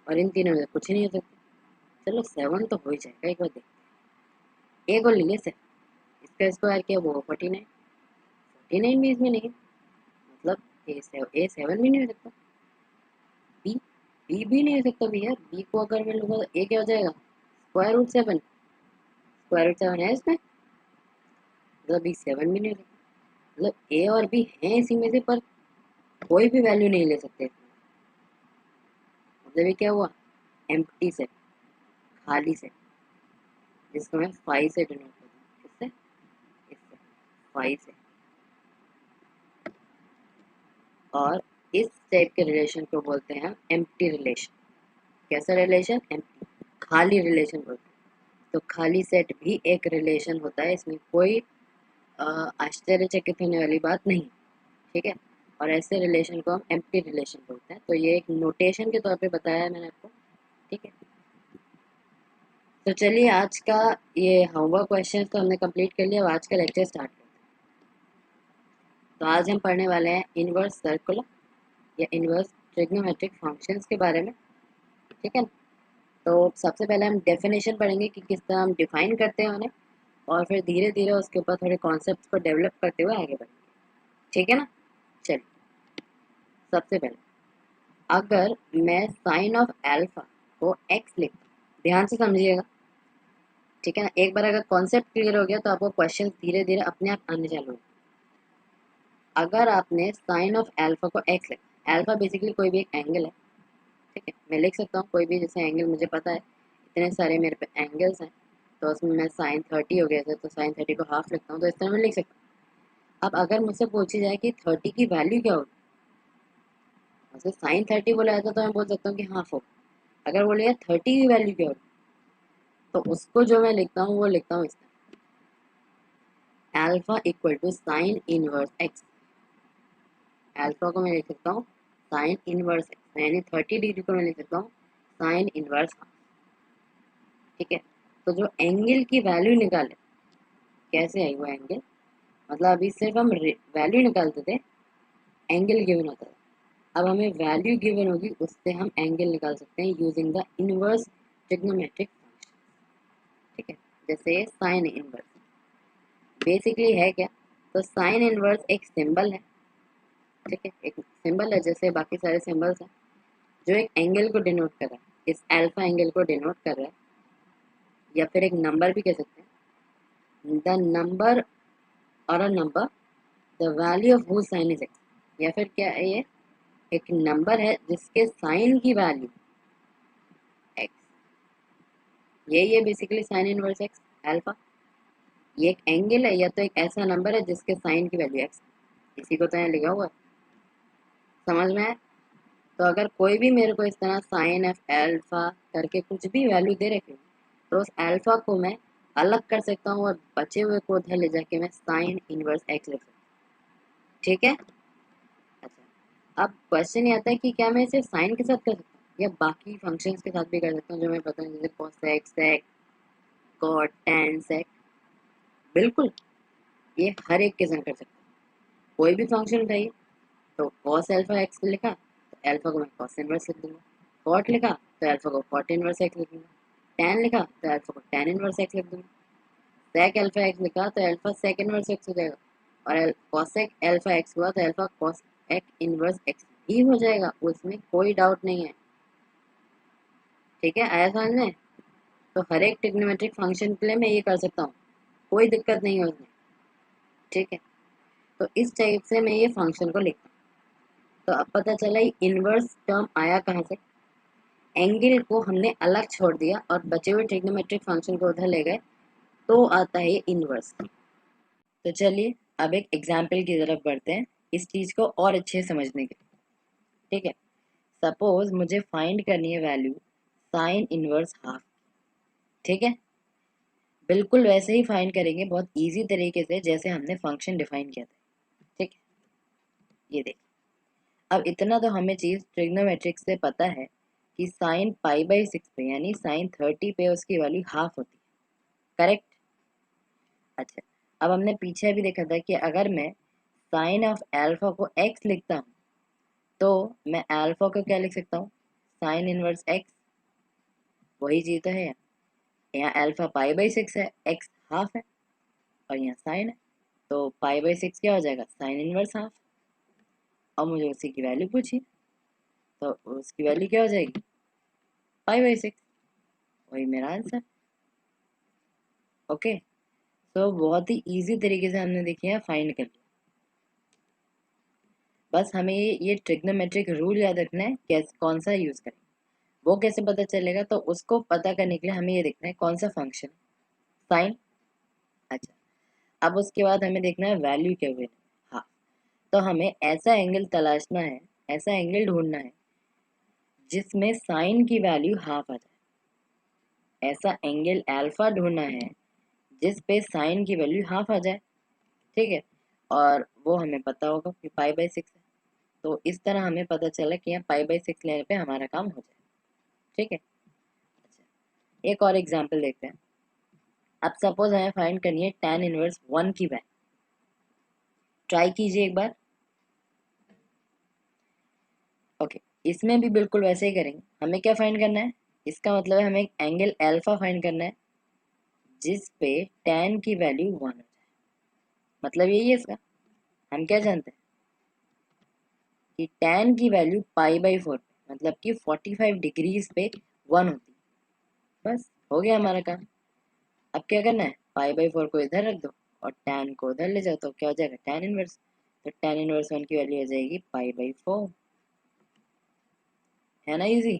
और इन तीनों में से कुछ नहीं हो सकता। चलो 7 तो हो ही जाएगा, एक बार देखते हैं। ए को ले ले 7, इसका स्क्वायर किया वो 49, 49 भी इसमें नहीं है, मतलब ए 7 भी नहीं हो सकता। बी, बी भी नहीं हो सकता भैया, बी को अगर मैं लूँगा तो ए क्या हो जाएगा स्क्वायर रूट 7, स्क्वायर रूट 7 है इसमें, मतलब बी 7 भी नहीं हो सकता। मतलब ए और बी हैं इसी में से, पर कोई भी वैल्यू नहीं ले सकते। मतलब ये क्या हुआ, एम्प्टी सेट, खाली सेट, जिसको मैं फाइव से डिनोट करता हूँ, किससे, इससे, फाइव से। और इस टाइप के रिलेशन को बोलते हैं हम एम्प्टी रिलेशन। कैसा रिलेशन, एम्प्टी, खाली रिलेशन बोलते हैं। तो खाली सेट भी एक रिलेशन होता है, इसमें कोई आश्चर्यचकित होने वाली बात नहीं, ठीक है। और ऐसे रिलेशन को हम एम्प्टी रिलेशन बोलते हैं। तो ये एक नोटेशन के तौर पे बताया है मैंने आपको, ठीक है। तो चलिए आज का ये होमवर्क क्वेश्चन तो हमने कंप्लीट कर लिया। अब आज का लेक्चर स्टार्ट करते हैं। तो आज हम पढ़ने वाले हैं इनवर्स सर्कुलर या इनवर्स ट्रिग्नोमेट्रिक फंक्शंस के बारे में, ठीक है। तो सबसे पहले हम डेफिनेशन पढ़ेंगे कि किस तरह हम डिफाइन करते हैं उन्हें, और फिर धीरे धीरे उसके ऊपर थोड़े कॉन्सेप्ट्स को डेवलप करते हुए आगे बढ़ेंगे, ठीक है ना। चलिए, सबसे पहले अगर मैं साइन ऑफ एल्फा को एक्स लिखता हूँ, ध्यान से समझिएगा, ठीक है ना। एक बार अगर कॉन्सेप्ट क्लियर हो गया तो आपको क्वेश्चन धीरे धीरे अपने आप आने चालू होंगे। अगर आपने साइन ऑफ एल्फा को एक्स लिखा, एल्फा बेसिकली कोई भी एक एंगल है, ठीक है। मैं लिख सकता हूँ कोई भी, जैसे एंगल मुझे पता है इतने सारे मेरे पे एंगल्स हैं, तो उसमें मैं साइन 30 हो गया था तो साइन 30 को हाफ लिखता हूँ, तो इस तरह मैं लिख सकता हूँ। अब अगर मुझसे पूछी जाए कि 30 की वैल्यू क्या होगी, वैसे साइन 30 बोला जाता तो मैं बोल सकता हूँ कि हाफ हो। अगर बोले 30 की वैल्यू क्या होगी, तो उसको जो मैं लिखता हूँ वो लिखता हूँ इस तरह, alpha equal to sine inverse x. Alpha को मैं लिख सकता हूँ साइन इनवर्स एक्स, यानी 30 डिग्री को मैं लिख सकता हूँ साइन इनवर्स हाफ, ठीक है। तो जो एंगल की वैल्यू निकाले, कैसे आई वो एंगल, मतलब अभी सिर्फ हम वैल्यू निकालते थे, एंगल गिवन होता था। अब हमें वैल्यू गिवन होगी, उससे हम एंगल निकाल सकते हैं using the inverse trigonometric function, ठीक है। जैसे साइन इनवर्स बेसिकली है क्या, तो साइन इनवर्स एक सिंबल है, ठीक है। एक सिंबल है जैसे बाकी सारे सिंबल्स हैं, जो एक एंगल को डिनोट कर रहा है, इस अल्फा एंगल को डिनोट कर रहा है, या फिर एक नंबर भी कह सकते हैं, द नंबर और a number the value of whose sine is x, या फिर क्या है ये, एक नंबर है जिसके साइन की वैल्यू एक्स, ये basically sign inverse x alpha. ये एक एंगल है या तो एक ऐसा नंबर है जिसके साइन की वैल्यू एक्स, इसी को तो यहाँ लिखा हुआ है, समझ में आया। तो अगर कोई भी मेरे को इस तरह साइन एफ एल्फा करके कुछ भी वैल्यू दे रखे, तो उस अल्फा को मैं अलग कर सकता हूँ और बचे हुए को उधर ले जाके मैं साइन इनवर्स एक्स लिख सकता हूँ, ठीक है। अच्छा, अब क्वेश्चन ये आता है कि क्या मैं इसे साइन के साथ कर सकता हूँ या बाकी फंक्शंस के साथ भी कर सकता हूँ, जो मैं पता है जैसे कोसेक, सेक, कॉट, टैन, सेक, बिल्कुल ये हर एक के साथ कर सकता हूँ। कोई भी फंक्शन उठाइए, तो कॉस एल्फा एक्स लिखा तो एल्फा को मैं कॉस इनवर्स लिख दूंगा, कॉट लिखा तो एल्फा को कॉट इनवर्स एक्स लिख दूंगा, टैन लिखा तो एल्फा को टैन इनवर्स एक्स लिख दूंगा, सेक एल्फा एक्स लिखा तो एल्फा सेक इनवर्स एक्स हो जाएगा, और कॉसेक एल्फा एक्स हुआ तो एल्फा कॉस एक इनवर्स एक्स ही हो जाएगा, उसमें कोई डाउट नहीं है, ठीक है। आया समझ में। तो हर एक ट्रिग्नोमेट्रिक फंक्शन के लिए मैं ये कर सकता हूँ, कोई दिक्कत नहीं है उसमें, ठीक है। तो इस टाइप से मैं ये फंक्शन को लिखता हूँ। तो अब पता चला इनवर्स टर्म आया कहाँ से, एंगल को हमने अलग छोड़ दिया और बचे हुए ट्रिग्नोमेट्रिक फंक्शन को उधर ले गए, तो आता है इनवर्स। तो चलिए अब एक एग्जाम्पल की तरफ बढ़ते हैं इस चीज को और अच्छे से समझने के लिए, ठीक है। सपोज मुझे फाइंड करनी है वैल्यू साइन इनवर्स हाफ, ठीक है। बिल्कुल वैसे ही फाइंड करेंगे, बहुत इजी तरीके से जैसे हमने फंक्शन डिफाइन किया था, ठीक है। ये देख, अब इतना तो हमें चीज ट्रिग्नोमेट्रिक से पता है कि साइन पाई बाई 6 पे यानी साइन 30 पे उसकी वैल्यू हाफ होती है, करेक्ट। अच्छा, अब हमने पीछे भी देखा था कि अगर मैं साइन ऑफ एल्फा को एक्स लिखता हूँ, तो मैं एल्फा को क्या लिख सकता हूँ, साइन इनवर्स एक्स, वही चीज तो है। यहाँ एल्फा पाई बाई 6 है, एक्स हाफ है, और यहाँ साइन है, तो पाई बाई 6 क्या हो जाएगा, साइन इनवर्स हाफ। और मुझे उसी की वैल्यू पूछी, तो उसकी वैल्यू क्या हो जाएगी, पाई बाई 6, वही मेरा आंसर। ओके, तो बहुत ही इजी तरीके से हमने देखिए यहाँ फाइंड कर लिया। बस हमें ये ट्रिग्नोमेट्रिक रूल याद रखना है, कैसे कौन सा यूज करें। वो कैसे पता चलेगा? तो उसको पता करने के लिए हमें ये देखना है कौन सा फंक्शन, साइन। अच्छा, अब उसके बाद हमें देखना है वैल्यू क्या हुई। हाँ, तो हमें ऐसा एंगल तलाशना है, ऐसा एंगल ढूंढना है जिसमें साइन की वैल्यू हाफ आ जाए। ऐसा एंगल अल्फा ढूंढना है जिस पे साइन की वैल्यू हाफ आ जाए। ठीक है, और वो हमें पता होगा कि पाई/6 है। तो इस तरह हमें पता चला कि यहाँ पाई/6 लेने पे हमारा काम हो जाए। ठीक है। अच्छा, एक और एग्जांपल देखते हैं। अब सपोज हमें फाइंड करनी है tan इनवर्स 1 की वैल्यू। ट्राई कीजिए एक बार। ओके, इसमें भी बिल्कुल वैसे ही करेंगे। हमें क्या फाइंड करना है? इसका मतलब है हमें एक एंगल अल्फा फाइंड करना है जिस पे tan की वैल्यू 1 हो जाए। मतलब यही है इसका। हम क्या जानते हैं कि tan की वैल्यू पाई/4 मतलब कि 45 डिग्रीज पे 1 होती है। बस हो गया हमारा काम। अब क्या करना है? पाई/4 को इधर रख दो और tan को उधर ले जाओ, तो क्या हो जाएगा? tan inverse. तो tan इनवर्स 1 की वैल्यू हो जाएगी पाई/4। है ना इजी?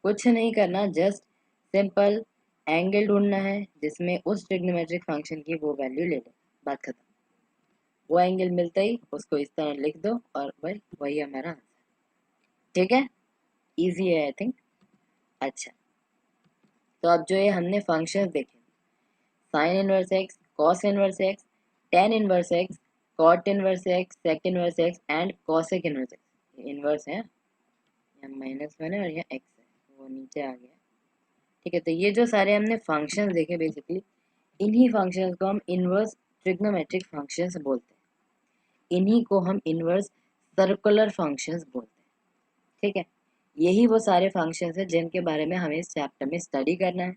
कुछ नहीं करना, जस्ट सिंपल एंगल ढूंढना है जिसमें उस ट्रिग्नोमेट्रिक फंक्शन की वो वैल्यू ले ले। बात खत्म। वो एंगल मिलता ही उसको इस तरह लिख दो और भाई वही हमारा आंसर। ठीक है, इजी है आई थिंक। अच्छा, तो अब जो ये हमने फंक्शंस देखे, sine inverse x, cos inverse x, tan inverse x, cot inverse x, sec inverse x and cosec inverse x. ये इनवर्स है, यहाँ -1 है और यहाँ एक्स है, वो नीचे आ गया। ठीक है, तो ये जो सारे हमने फंक्शंस देखे बेसिकली, इन्हीं फंक्शंस को हम इनवर्स ट्रिग्नोमेट्रिक फंक्शंस बोलते हैं। इन्हीं को हम इनवर्स सर्कुलर फंक्शंस बोलते हैं। ठीक है, यही वो सारे फंक्शंस हैं जिनके बारे में हमें इस चैप्टर में स्टडी करना है।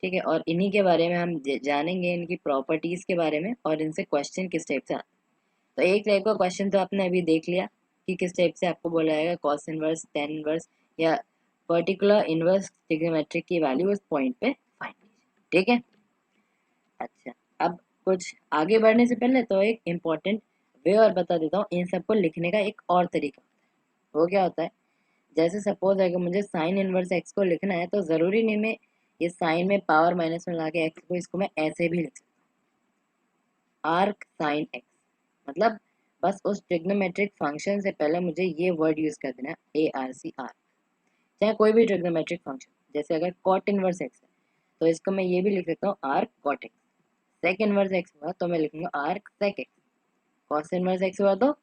ठीक है, और इन्हीं के बारे में हम जानेंगे, इनकी प्रॉपर्टीज के बारे में और इनसे क्वेश्चन किस टाइप से आते हैं। तो एक टाइप का क्वेश्चन तो आपने अभी देख लिया कि किस टाइप से आपको बोला जाएगा कॉस इनवर्स, टेन इनवर्स या पर्टिकुलर इनवर्स ट्रिग्नोमेट्रिक की वैल्यू उस पॉइंट पे फाइंड कीजिए। ठीक है। अच्छा, अब कुछ आगे बढ़ने से पहले तो एक इम्पोर्टेंट वे और बता देता हूँ। इन सबको लिखने का एक और तरीका होता है। वो क्या होता है? जैसे सपोज अगर मुझे साइन इनवर्स एक्स को लिखना है तो ज़रूरी नहीं मैं ये साइन में पावर -1 लगा के एक्स को, इसको मैं ऐसे भी लिख सकता हूँ, आर्क साइन एक्स। मतलब बस उस ट्रिग्नोमेट्रिक फंक्शन से पहले मुझे ये वर्ड यूज़ कर देना, ARC, आर्क। चाहे कोई भी ट्रिग्नोमेट्रिक फंक्शन, जैसे अगर कॉट इनवर्स एक्स है तो इसको मैं ये भी लिख सकता हूँ, arc cot x. Sec inverse x हुआ तो मैं लिखूंगा arc sec x. Cos inverse x हुआ तो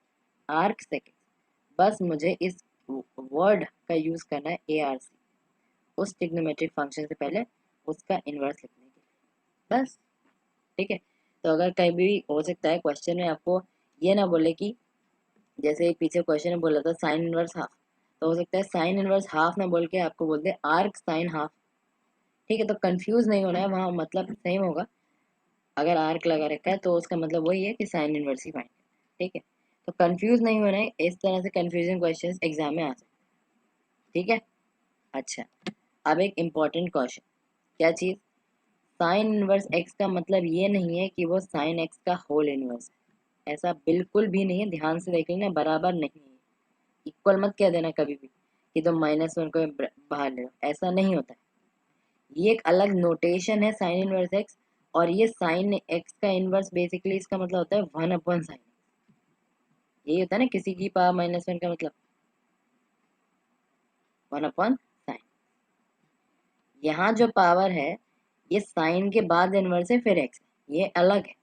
आर्क सेक एक्स। बस मुझे इस वर्ड का यूज़ करना है, ARC, उस ट्रिग्नोमेट्रिक फंक्शन से पहले उसका इनवर्स लिखने के लिए। बस। ठीक है, तो अगर कहीं भी हो सकता है क्वेश्चन में आपको ये ना बोले कि, जैसे एक पीछे क्वेश्चन में बोला था साइन इनवर्स हाफ, तो हो सकता है साइन इनवर्स हाफ ना बोल के आपको बोल दे आर्क साइन हाफ। ठीक है, तो कंफ्यूज नहीं होना है, वहाँ मतलब सेम होगा। अगर आर्क लगा रखा है तो उसका मतलब वही है कि साइन इनवर्स ही फाइंड। ठीक है, तो कंफ्यूज नहीं होना है, इस तरह से कंफ्यूजन क्वेश्चंस एग्जाम में आ सकते हैं। ठीक है। अच्छा, अब एक इम्पॉर्टेंट क्वेश्चन, क्या चीज़? साइन इनवर्स एक्स का मतलब ये नहीं है कि वो साइन एक्स का होल इनवर्स है। ऐसा बिल्कुल भी नहीं है, ध्यान से देख लेना, बराबर नहीं है। इक्वल मत कह देना कभी भी कि तुम -1 को बाहर ले लो, ऐसा नहीं होता है। ये एक अलग नोटेशन है साइन इनवर्स एक्स। और ये साइन एक्स का इनवर्स बेसिकली इसका मतलब होता है 1/sin। यही होता है ना, किसी की पावर -1 का मतलब 1/sin। यहाँ जो पावर है ये साइन के बाद इनवर्स है फिर एक्स, ये अलग है।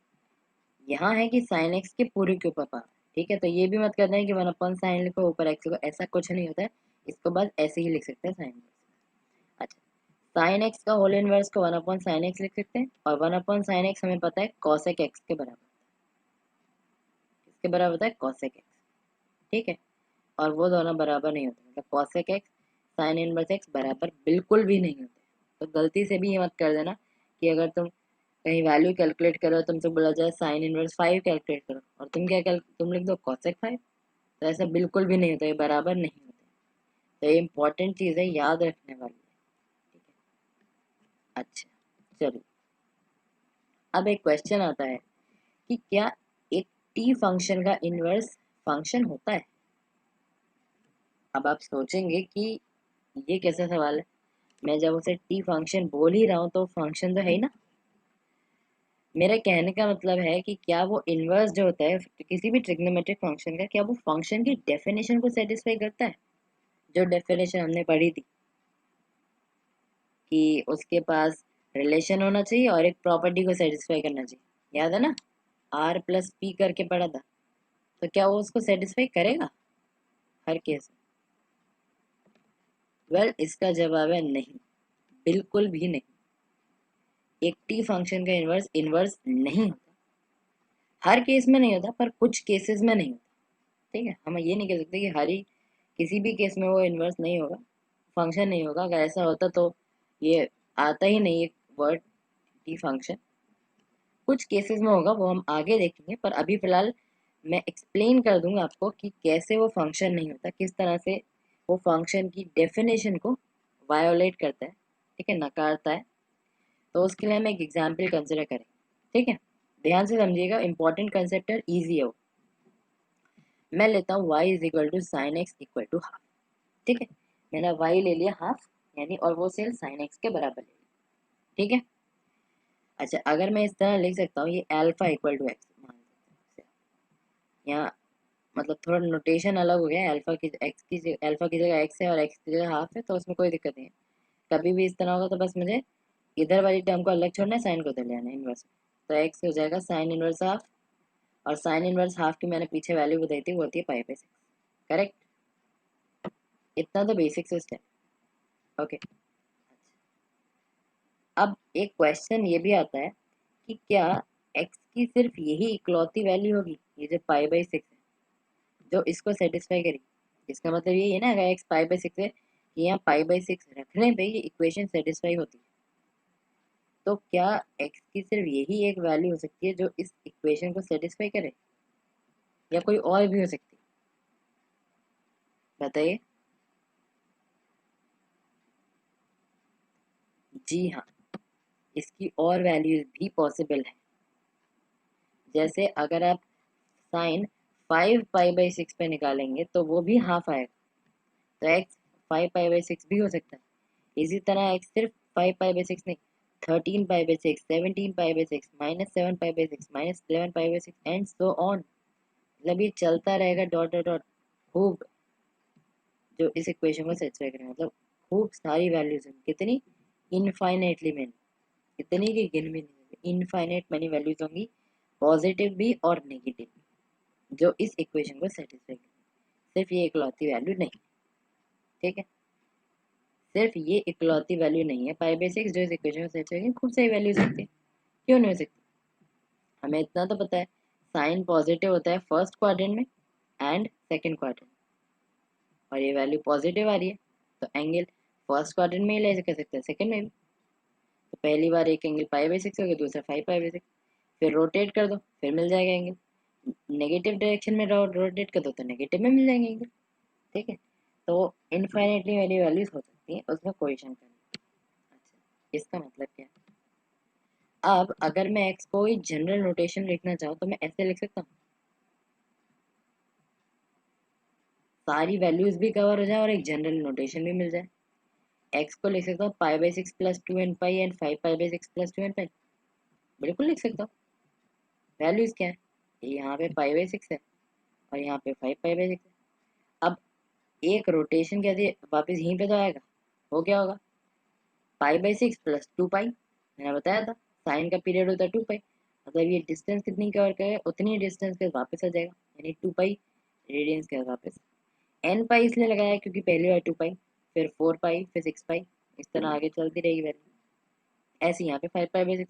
यहाँ है कि साइन एक्स के पूरे के ऊपर पावर। ठीक है, तो ये भी मत करना है कि 1/sin लिखो ऊपर एक्स लिखो, ऐसा कुछ नहीं होता है। इसको बस ऐसे ही लिख सकते हैं, साइन। अच्छा, साइन एक्स का होल इनवर्स को 1/sin एक्स लिख सकते हैं, और 1/sin एक्स हमें पता है कॉसेक एक्स के बराबर। किसके बराबर होता है? Cosec x. ठीक है, और वो दोनों बराबर नहीं होते, मतलब cosec x sign inverse x बराबर बिल्कुल भी नहीं होते। तो गलती से भी ये मत कर देना कि अगर तुम कहीं वैल्यू कैलकुलेट करो तुमसे बोला जाए साइन इनवर्स 5 कैलकुलेट करो और तुम लिख दो कॉसेक 5। तो ऐसा बिल्कुल भी नहीं होता, ये बराबर नहीं होते। तो ये इंपॉर्टेंट चीज़ है, याद रखने वाली है। ठीक है। अच्छा, चलिए, अब एक क्वेश्चन आता है कि क्या एक टी फंक्शन का इनवर्स फंक्शन होता है? अब आप सोचेंगे कि ये कैसा सवाल है? मैं जब उसे टी फंक्शन बोल ही रहा हूँ तो फंक्शन तो है ही ना। मेरा कहने का मतलब है कि क्या वो इनवर्स जो होता है किसी भी ट्रिग्नोमेट्रिक फंक्शन का, क्या वो फंक्शन की डेफिनेशन को सेटिस्फाई करता है? जो डेफिनेशन हमने पढ़ी थी कि उसके पास रिलेशन होना चाहिए और एक प्रॉपर्टी को सेटिस्फाई करना चाहिए, याद है ना? आर प्लस पी करके पढ़ा था। तो क्या वो उसको सेटिस्फाई करेगा हर केस में? वेल, इसका जवाब है नहीं, बिल्कुल भी नहीं। एक टी फंक्शन का इनवर्स इनवर्स नहीं होता, हर केस में नहीं होता, पर कुछ केसेस में नहीं होता। ठीक है, हम ये नहीं कह सकते कि हर ही किसी भी केस में वो इनवर्स नहीं होगा, फंक्शन नहीं होगा। अगर ऐसा होता तो ये आता ही नहीं एक वर्ड टी फंक्शन। कुछ केसेस में होगा, वो हम आगे देखेंगे, पर अभी फिलहाल मैं एक्सप्लेन कर दूंगा आपको कि कैसे वो फंक्शन नहीं होता, किस तरह से वो फंक्शन की डेफिनेशन को वायोलेट करता है, ठीक है, नकारता है। तो उसके लिए हम एक एग्जाम्पल कंसिडर करें। ठीक है, ध्यान से समझिएगा, इंपॉर्टेंट कंसेप्ट है, ईजी है वो। मैं लेता हूँ y is equal to sine x equal to half. ठीक है, मैंने y ले लिया हाफ, यानी और वो सेल साइन एक्स के बराबर ले लिया। ठीक है, अच्छा, अगर मैं इस तरह लिख सकता हूँ, ये अल्फा इक्वल टू एक्स मान सकते हैं यहाँ, मतलब थोड़ा नोटेशन अलग हो गया, अल्फा की एक्स की अल्फा की जगह एक्स है और एक्स की जगह हाफ है, तो उसमें कोई दिक्कत नहीं है। कभी भी इस तरह होगा तो बस मुझे इधर वाली टर्म को अलग छोड़ना है, साइन को उधर ले आना है इनवर्स। तो एक्स हो जाएगा साइन इनवर्स हाफ, और साइन इनवर्स हाफ की मैंने पीछे वैल्यू बताई थी, वो होती है पाई बाई सिक्स। करेक्ट, इतना तो बेसिक सिस्टम। ओके, अब एक क्वेश्चन ये भी आता है कि क्या एक्स की सिर्फ यही इकलौती वैल्यू होगी, ये जो पाई बाई सिक्स है, जो इसको सेटिस्फाई करेगी? इसका मतलब ये है ना, अगर एक्स पाई बाई सिक्स है, कि यहाँ पाई बाई सिक्स रखने पे ये इक्वेशन सेटिस्फाई होती है। तो क्या एक्स की सिर्फ यही एक वैल्यू हो सकती है जो इस इक्वेशन को सेटिस्फाई करे, या कोई और भी हो सकती है? बताइए। जी हाँ, इसकी और वैल्यूज भी पॉसिबल है। जैसे अगर आप साइन 5 पाई बाई 6 पे निकालेंगे तो वो भी हाफ आएगा, तो एक्स 5 पाई बाई 6 भी हो सकता है। इसी तरह एक्स सिर्फ 5 पाई बाई 6 नहीं, 13 pi by 6, 17 pi by 6, -7 pi by 6, -11 pi by 6 and so on. मतलब ये चलता रहेगा, डॉट डॉट डॉट, खूब, जो इस इक्वेशन को सेटिस्फाई करेंगे। मतलब खूब सारी वैल्यूज हैं, कितनी? इनफाइनेटली मैनी, इतनी कि गिन भी नहीं, इनफाइनेट मैनी वैल्यूज होंगी, पॉजिटिव भी और नेगेटिव भी, जो इस इक्वेशन को सेटिस्फाई करेंगे। सिर्फ ये इकलौती वैल्यू नहीं। ठीक है, सिर्फ ये इकलौती वैल्यू नहीं है पाई बाई सिक्स जो इस इक्वेशन को सेटिस्फाई करेंगे, खूब सारी वैल्यूज सकती है। क्यों नहीं हो सकती? हमें इतना तो पता है, साइन पॉजिटिव होता है फर्स्ट क्वाड्रेंट में एंड सेकंड क्वाड्रेंट, और ये वैल्यू पॉजिटिव आ रही है, तो एंगल फर्स्ट क्वाड्रेंट में ही ले सकते हैं, सेकंड में भी। तो पहली बार एक एंगल पाई बाई सिक्स हो गया, दूसरा 5 पाई बाई 6, फिर रोटेट कर दो, फिर मिल जाएगा एंगल। नेगेटिव डायरेक्शन में रोटेट कर दो तो नेगेटिव में मिल जाएंगे एंगल। ठीक है, तो इनफाइनेटली मेरी वैल्यूज हो सकती हैं, उसमें कोई शंका नहीं। अच्छा, इसका मतलब क्या है? अब अगर मैं एक्स को एक जनरल नोटेशन लिखना चाहूँ तो मैं ऐसे लिख सकता हूँ, सारी वैल्यूज भी कवर हो जाए और एक जनरल नोटेशन भी मिल जाए। एक्स को लिख सकता हूँ pi by 6 plus 2 n pi and 5 pi by 6 plus 2 n पाई, बिल्कुल लिख सकता हूँ। वैल्यूज क्या है? यहाँ पे पाई बाई 6 है और यहाँ पे 5 पाई बाई 6 है। अब एक रोटेशन क्या थी, वापस यहीं पे तो आएगा, वो क्या होगा? पाई बाई 6 प्लस 2 पाई, मैंने बताया था साइन का पीरियड होता है 2 पाई, मतलब ये डिस्टेंस कितनी कवर करे, उतनी डिस्टेंस के वापस आ जाएगा, यानी 2 पाई रेडियंस के वापस। एन पाई इसलिए लगाया क्योंकि पहली बार 2 पाई, फिर 4 पाई, फिर 6 पाई, इस तरह आगे चलती रहेगी वैल्यू। ऐसे यहाँ पे 5 पाई बाई 6,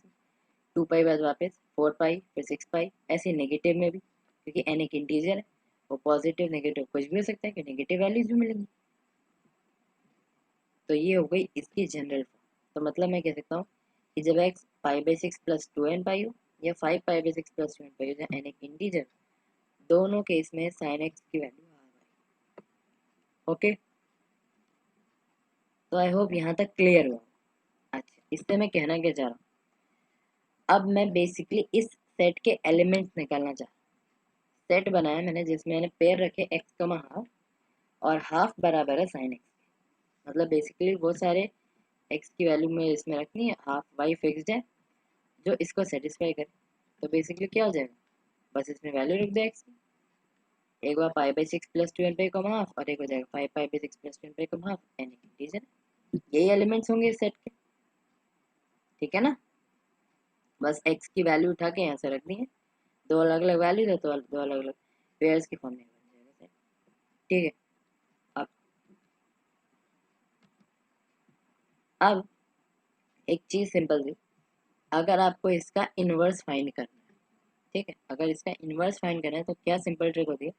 2 पाई बाद वापस 4 पाई, फिर 6 पाई, ऐसे नेगेटिव में भी, क्योंकि एन एक इंटीजर है, वो पॉजिटिव नेगेटिव कुछ भी हो सकता है, कि नेगेटिव वैल्यूज भी मिलेंगी। तो ये हो गई इसकी जनरल फॉर्म। तो मतलब मैं कह सकता हूँ कि जब x pi by 6 plus 2 n पाई हो, या 5 पाई बाई 6 प्लस 2 n पाई हो, जहाँ एन एक इंटीजर, दोनों केस में साइन एक्स की वैल्यू आ गई। ओके, तो आई होप यहाँ तक क्लियर हुआ। अच्छा, इससे मैं कहना क्या चाह रहा हूँ, अब मैं बेसिकली इस सेट के एलिमेंट्स निकालना चाह रहा हूँ। सेट बनाया मैंने जिसमें मैंने पेयर रखे एक्स कमा हाफ, और हाफ बराबर है साइन एक्स। मतलब बेसिकली वो सारे एक्स की वैल्यू में इसमें रखनी है, हाफ वाई फिक्स्ड है जो इसको सेटिस्फाई करे। तो बेसिकली क्या हो जाएगा, बस इसमें वैल्यू रख दो एक्स की, एक बार pi by six plus two n pi comma half, और एक हो जाएगा five pi by six plus two n pi comma half, n एक इंटीजर। यही एलिमेंट्स होंगे इस सेट के, ठीक है ना। बस एक्स की वैल्यू उठा के यहाँ से रखनी है, दो अलग अलग वैल्यू है तो दो अलग अलग पेयर्स की फॉर्म में बन जाएगा सेट, ठीक है। अब अब एक चीज सिंपल सी, अगर आपको इसका इनवर्स फाइंड करना है, ठीक है, अगर इसका इनवर्स फाइंड करना है तो क्या सिंपल ट्रिक होती है,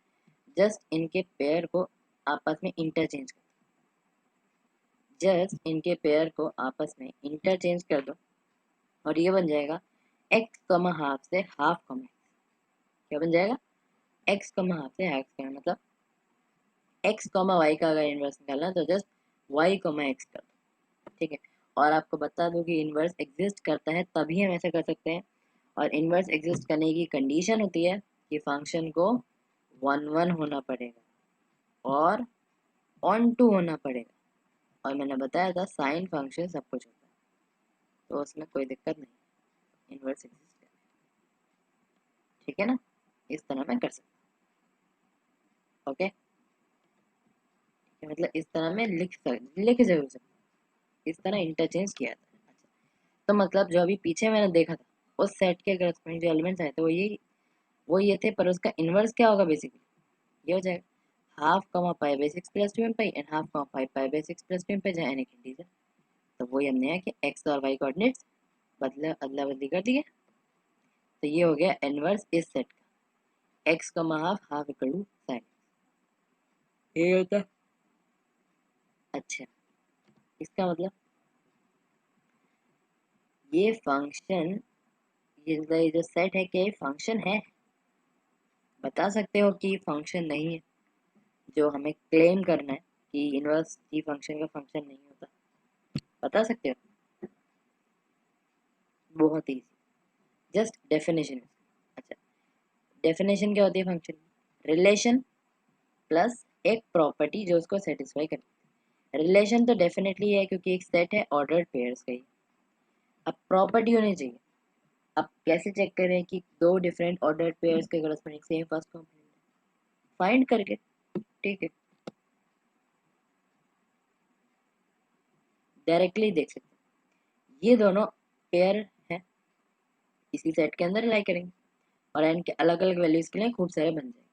जस्ट इनके पेयर को आपस में इंटरचेंज कर दो, जस्ट इनके पेयर को आपस में इंटरचेंज कर दो, और ये बन जाएगा एक्स कमा हाफ से हाफ कमा एक्स। क्या बन जाएगा, एक्स कमा हाफ से हाफ कमा, मतलब एक्स कमा वाई का अगर इनवर्स निकालना है तो जस्ट वाई कमा एक्स कर दो, ठीक है। और आपको बता दूं कि इनवर्स एग्जिस्ट करता है तभी हम ऐसा कर सकते हैं, और इनवर्स एग्जिस्ट करने की कंडीशन होती है कि फंक्शन को वन वन होना पड़ेगा और ऑन टू होना पड़ेगा, और मैंने बताया था साइन फंक्शन सब कुछ होता है, तो उसमें कोई दिक्कत नहीं, इनवर्स एग्जिस्ट करने, ठीक है ना। इस तरह मैं कर सकता हूँ, ओके, मतलब इस तरह मैं लिख जरूर सकता हूँ, इस तरह इंटरचेंज किया था। अच्छा, तो मतलब जो अभी पीछे मैंने देखा था उस सेट के करस्पॉन्डिंग जो एलिमेंट्स आए थे वो ये थे, पर उसका इनवर्स क्या होगा, बेसिकली ये हो जाएगा half comma pi by six plus two m pi and half comma five pi by six plus two m pi, जहाँ एन एक इंटीजर। तो वही हमने है कि एक्स और वाई कोऑर्डिनेट्स अदला बदली कर दिए, तो ये हो गया इनवर्स इस सेट का, x comma half half equal to sine, ये होता है। अच्छा, इसका मतलब ये फंक्शन, ये जो सेट है क्या ये फंक्शन है, बता सकते हो कि फंक्शन नहीं है, जो हमें क्लेम करना है कि इनवर्स ही फंक्शन का फंक्शन नहीं होता, बता सकते हो, बहुत ईजी, जस्ट डेफिनेशन। अच्छा, डेफिनेशन क्या होती है फंक्शन की, रिलेशन प्लस एक प्रॉपर्टी जो उसको सेटिस्फाई करती है। रिलेशन तो डेफिनेटली है क्योंकि एक सेट है ऑर्डर्ड पेयर्स का ही, अब प्रॉपर्टी होनी चाहिए। अब कैसे चेक करें कि दो डिफरेंट ऑर्डर्ड पेयर्स के corresponding same first component, find करके, ठीक है, डायरेक्टली देख सकते हैं ये दोनों पेयर है, इसी सेट के अंदर लाई करेंगे, और एन के अलग अलग वैल्यूज के लिए खूब सारे बन जाएंगे,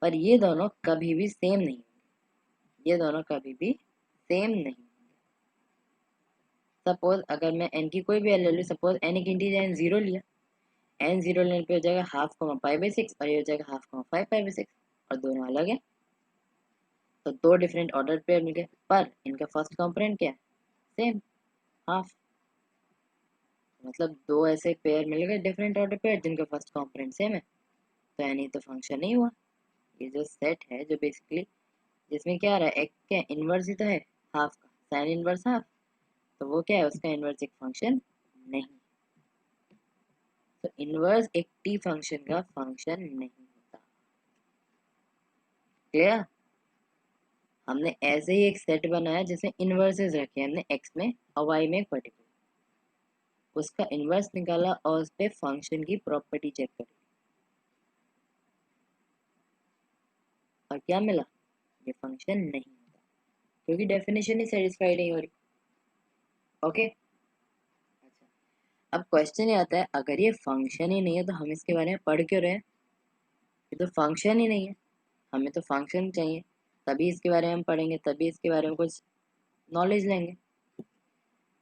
पर ये दोनों कभी भी सेम नहीं, ये दोनों कभी भी सेम नहीं। सपोज अगर मैं n की कोई भी वैल्यू लूँ, सपोज n एक इंटीजर n जीरो लिया, n जीरो लेने पे हो जाएगा half comma pi by six, और ये हो जाएगा half comma five pi by six, और दोनों अलग है, तो दो डिफरेंट ऑर्डर पेयर मिल गए, पर इनका फर्स्ट कॉम्पोनेंट क्या है, सेम, हाफ, मतलब दो ऐसे पेयर मिल गए डिफरेंट ऑर्डर पेयर जिनका फर्स्ट कॉम्पोनेंट सेम है, तो यानी तो फंक्शन नहीं हुआ। ये जो सेट है जो बेसिकली जिसमें क्या आ रहा है, एक क्या इनवर्स ही तो है, हाफ का साइन इनवर्स हाफ, तो वो क्या है उसका इनवर्स एक फंक्शन नहीं, तो इनवर्स एक टी फंक्शन का फंक्शन नहीं होता, क्लियर। हमने ऐसे ही एक सेट बनाया जिसमें इनवर्सेस रखे हमने एक्स में और वाई में पर्टिकुलर, उसका इनवर्स निकाला और उस पे फंक्शन की प्रॉपर्टी चेक करी, और क्या मिला, ये फंक्शन नहीं होता क्योंकि डेफिनेशन ही सेटिस्फाई नहीं हो रही, ओके। अच्छा, अब क्वेश्चन ये आता है अगर ये फंक्शन ही नहीं है तो हम इसके बारे में पढ़ क्यों रहे हैं, ये तो फंक्शन ही नहीं है, हमें तो फंक्शन चाहिए, तभी इसके बारे में हम पढ़ेंगे, तभी इसके बारे में कुछ नॉलेज लेंगे।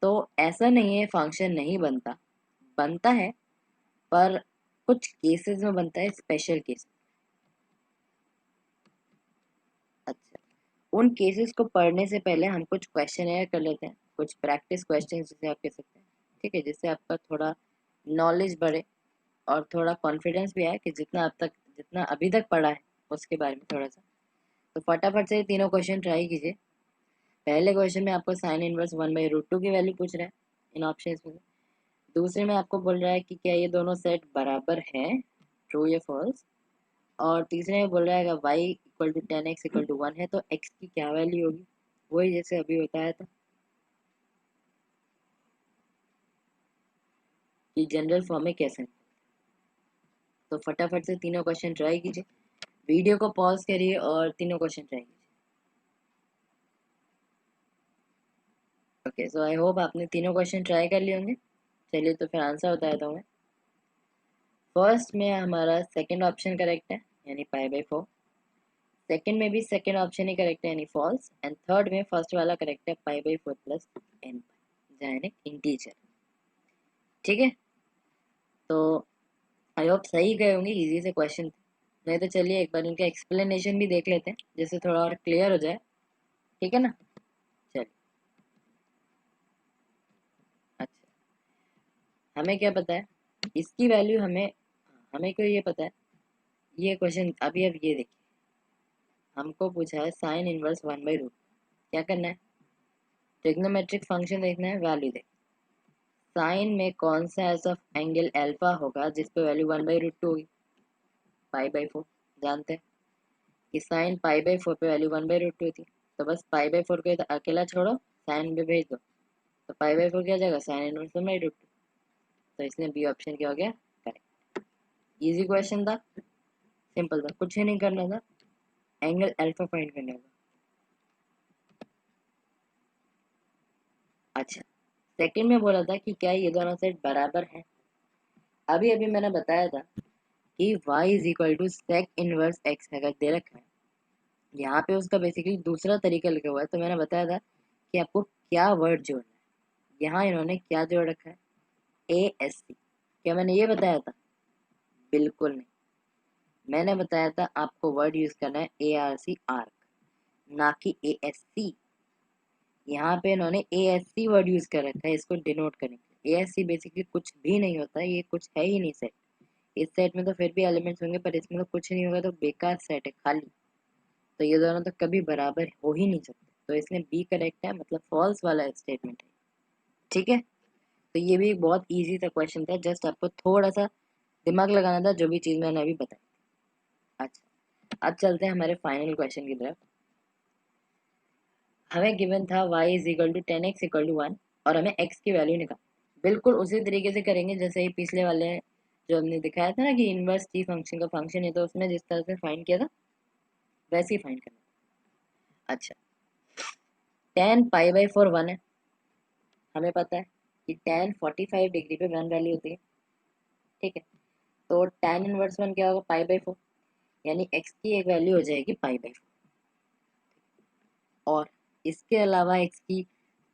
तो ऐसा नहीं है फंक्शन नहीं बनता, बनता है, पर कुछ केसेस में बनता है, स्पेशल केस। अच्छा, उन केसेस को पढ़ने से पहले हम कुछ क्वेश्चन कर लेते हैं, कुछ प्रैक्टिस क्वेश्चन जिसे आप कह सकते हैं, ठीक है, जिससे आपका थोड़ा नॉलेज बढ़े और थोड़ा कॉन्फिडेंस भी आए कि जितना अभी तक पढ़ा है उसके बारे में थोड़ा सा। तो फटाफट से ये तीनों क्वेश्चन ट्राई कीजिए। पहले क्वेश्चन में आपको sine inverse one by root two की वैल्यू पूछ रहा है इन ऑप्शन में से। दूसरे में आपको बोल रहा है कि क्या ये दोनों सेट बराबर हैं, ट्रू या फॉल्स। और तीसरे में बोल रहा है अगर y equal to tan x equal to one है तो x की क्या वैल्यू होगी। वही जैसे अभी बताया था कि जनरल फॉर्म में कैसे। तो फटाफट से तीनों क्वेश्चन ट्राई कीजिए, वीडियो को पॉज करिए और तीनों क्वेश्चन ट्राई कीजिए। ओके, सो आई होप आपने तीनों क्वेश्चन ट्राई कर लिए होंगे। चलिए तो फिर आंसर बता देता हूँ मैं। फर्स्ट में हमारा सेकंड ऑप्शन करेक्ट है, यानी पाई बाई 4। सेकंड में भी सेकंड ऑप्शन ही करेक्ट है, यानी फॉल्स। एंड थर्ड में फर्स्ट वाला करेक्ट है, पाई बाई 4 प्लस एन, यानी इंटीजर। ठीक है, तो आई होप सही गए होंगे, इजी से क्वेश्चन। नहीं तो चलिए एक बार इनका एक्सप्लेनेशन भी देख लेते हैं, जिससे थोड़ा और क्लियर हो जाए। ठीक है ना। चलिए, अच्छा, हमें क्या पता है इसकी वैल्यू, हमें हमें क्यों ये पता है। ये क्वेश्चन अभी अब ये देखिए, हमको पूछा है साइन इनवर्स 1/√। क्या करना है, ट्रिग्नोमेट्रिक फंक्शन देखना है, वैल्यू देख। साइन में कौन सा ऐसा एंगल अल्फा होगा जिस पे वैल्यू 1/√2 होगी, पाई बाई 4। जानते हैं कि साइन पाई बाई 4 पे वैल्यू 1/√2 होती है। तो बस पाई बाई 4 को इधर अकेला छोड़ो, साइन में भेज दो, तो पाई बाई 4 क्या जाएगा, साइन इनवर्स 1/√2। तो इसलिए बी ऑप्शन क्या हो गया, करेक्ट। इजी क्वेश्चन था, सिंपल था, कुछ ही नहीं करना था, एंगल अल्फा फाइंड करना था। अच्छा, सेकंड में बोला था कि क्या ये दोनों सेट बराबर हैं। अभी अभी मैंने बताया था कि y is equal to sec inverse x अगर दे रखा है, यहाँ पे उसका बेसिकली दूसरा तरीका लिखा हुआ है। तो मैंने बताया था कि आपको क्या वर्ड जोड़ना है। यहाँ इन्होंने क्या जोड़ रखा है, ए एस सी। क्या मैंने ये बताया था, बिल्कुल नहीं। मैंने बताया था आपको वर्ड यूज करना है ए आर सी, आर्क, ना कि ए एस सी। यहाँ पे इन्होंने A S C word use कर रखा है इसको डिनोट करने के लिए। ए एस सी बेसिकली कुछ भी नहीं होता, ये कुछ है ही नहीं सेट। इस सेट में तो फिर भी एलिमेंट्स होंगे, पर इसमें तो कुछ नहीं होगा, तो बेकार सेट है खाली। तो ये दोनों तो कभी बराबर हो ही नहीं सकते, तो इसमें बी करेक्ट है, मतलब फॉल्स वाला स्टेटमेंट है। ठीक है, तो ये भी एक बहुत इजी सा क्वेश्चन था, जस्ट आपको थोड़ा सा दिमाग लगाना था, जो भी चीज़ मैंने अभी बताई। अच्छा, अब चलते हैं हमारे फाइनल क्वेश्चन की तरफ। हमें गिवन था y is equal to 10x equal to 1, और हमें x की वैल्यू निकाल। बिल्कुल उसी तरीके से करेंगे जैसे ही पिछले वाले जो हमने दिखाया था ना कि इनवर्स t फंक्शन का फंक्शन है, तो उसमें जिस तरह से फाइंड किया था वैसे ही फाइंड करना। अच्छा, tan पाई बाई 4 1 है। हमें पता है कि tan 45 डिग्री पे 1 वैल्यू होती है। ठीक है, तो tan इनवर्स 1 क्या होगा, पाई बाई 4, यानी x की एक वैल्यू हो जाएगी पाई बाई 4। और इसके अलावा x की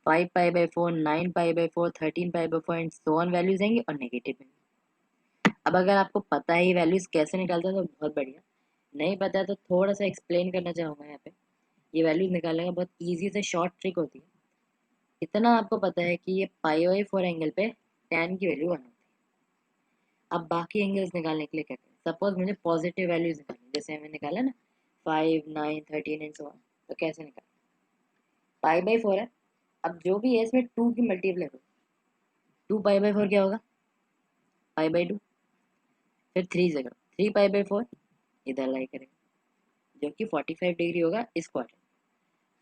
5 pi by 4, 9 pi by 4, 13 pi by 4 and so on values आएंगी, और नेगेटिव में। अब अगर आपको पता है ये वैल्यूज कैसे निकालते हैं तो बहुत बढ़िया, नहीं पता है तो थोड़ा सा एक्सप्लेन करना चाहूँगा यहाँ पे। ये वैल्यूज निकालने का बहुत ईजी से शॉर्ट ट्रिक होती है। इतना आपको पता है कि ये पाई बाई 4 एंगल पे tan की वैल्यू 1 होती है। अब बाकी एंगल्स निकालने के लिए क्या करें, सपोज मुझे पॉजिटिव वैल्यूज निकालनी, जैसे हमें निकाला ना 5, 9, 13 एंड सो ऑन। तो कैसे निकालें, पाई बाई 4 है, अब जो भी है इसमें 2 की मल्टीप्लाई करो। 2 पाई बाई 4 क्या होगा, पाई बाई 2। फिर 3 से करो, 3 पाई बाई 4 इधर लाई करेगा, जो कि 45 डिग्री होगा इस क्वाड्रेंट।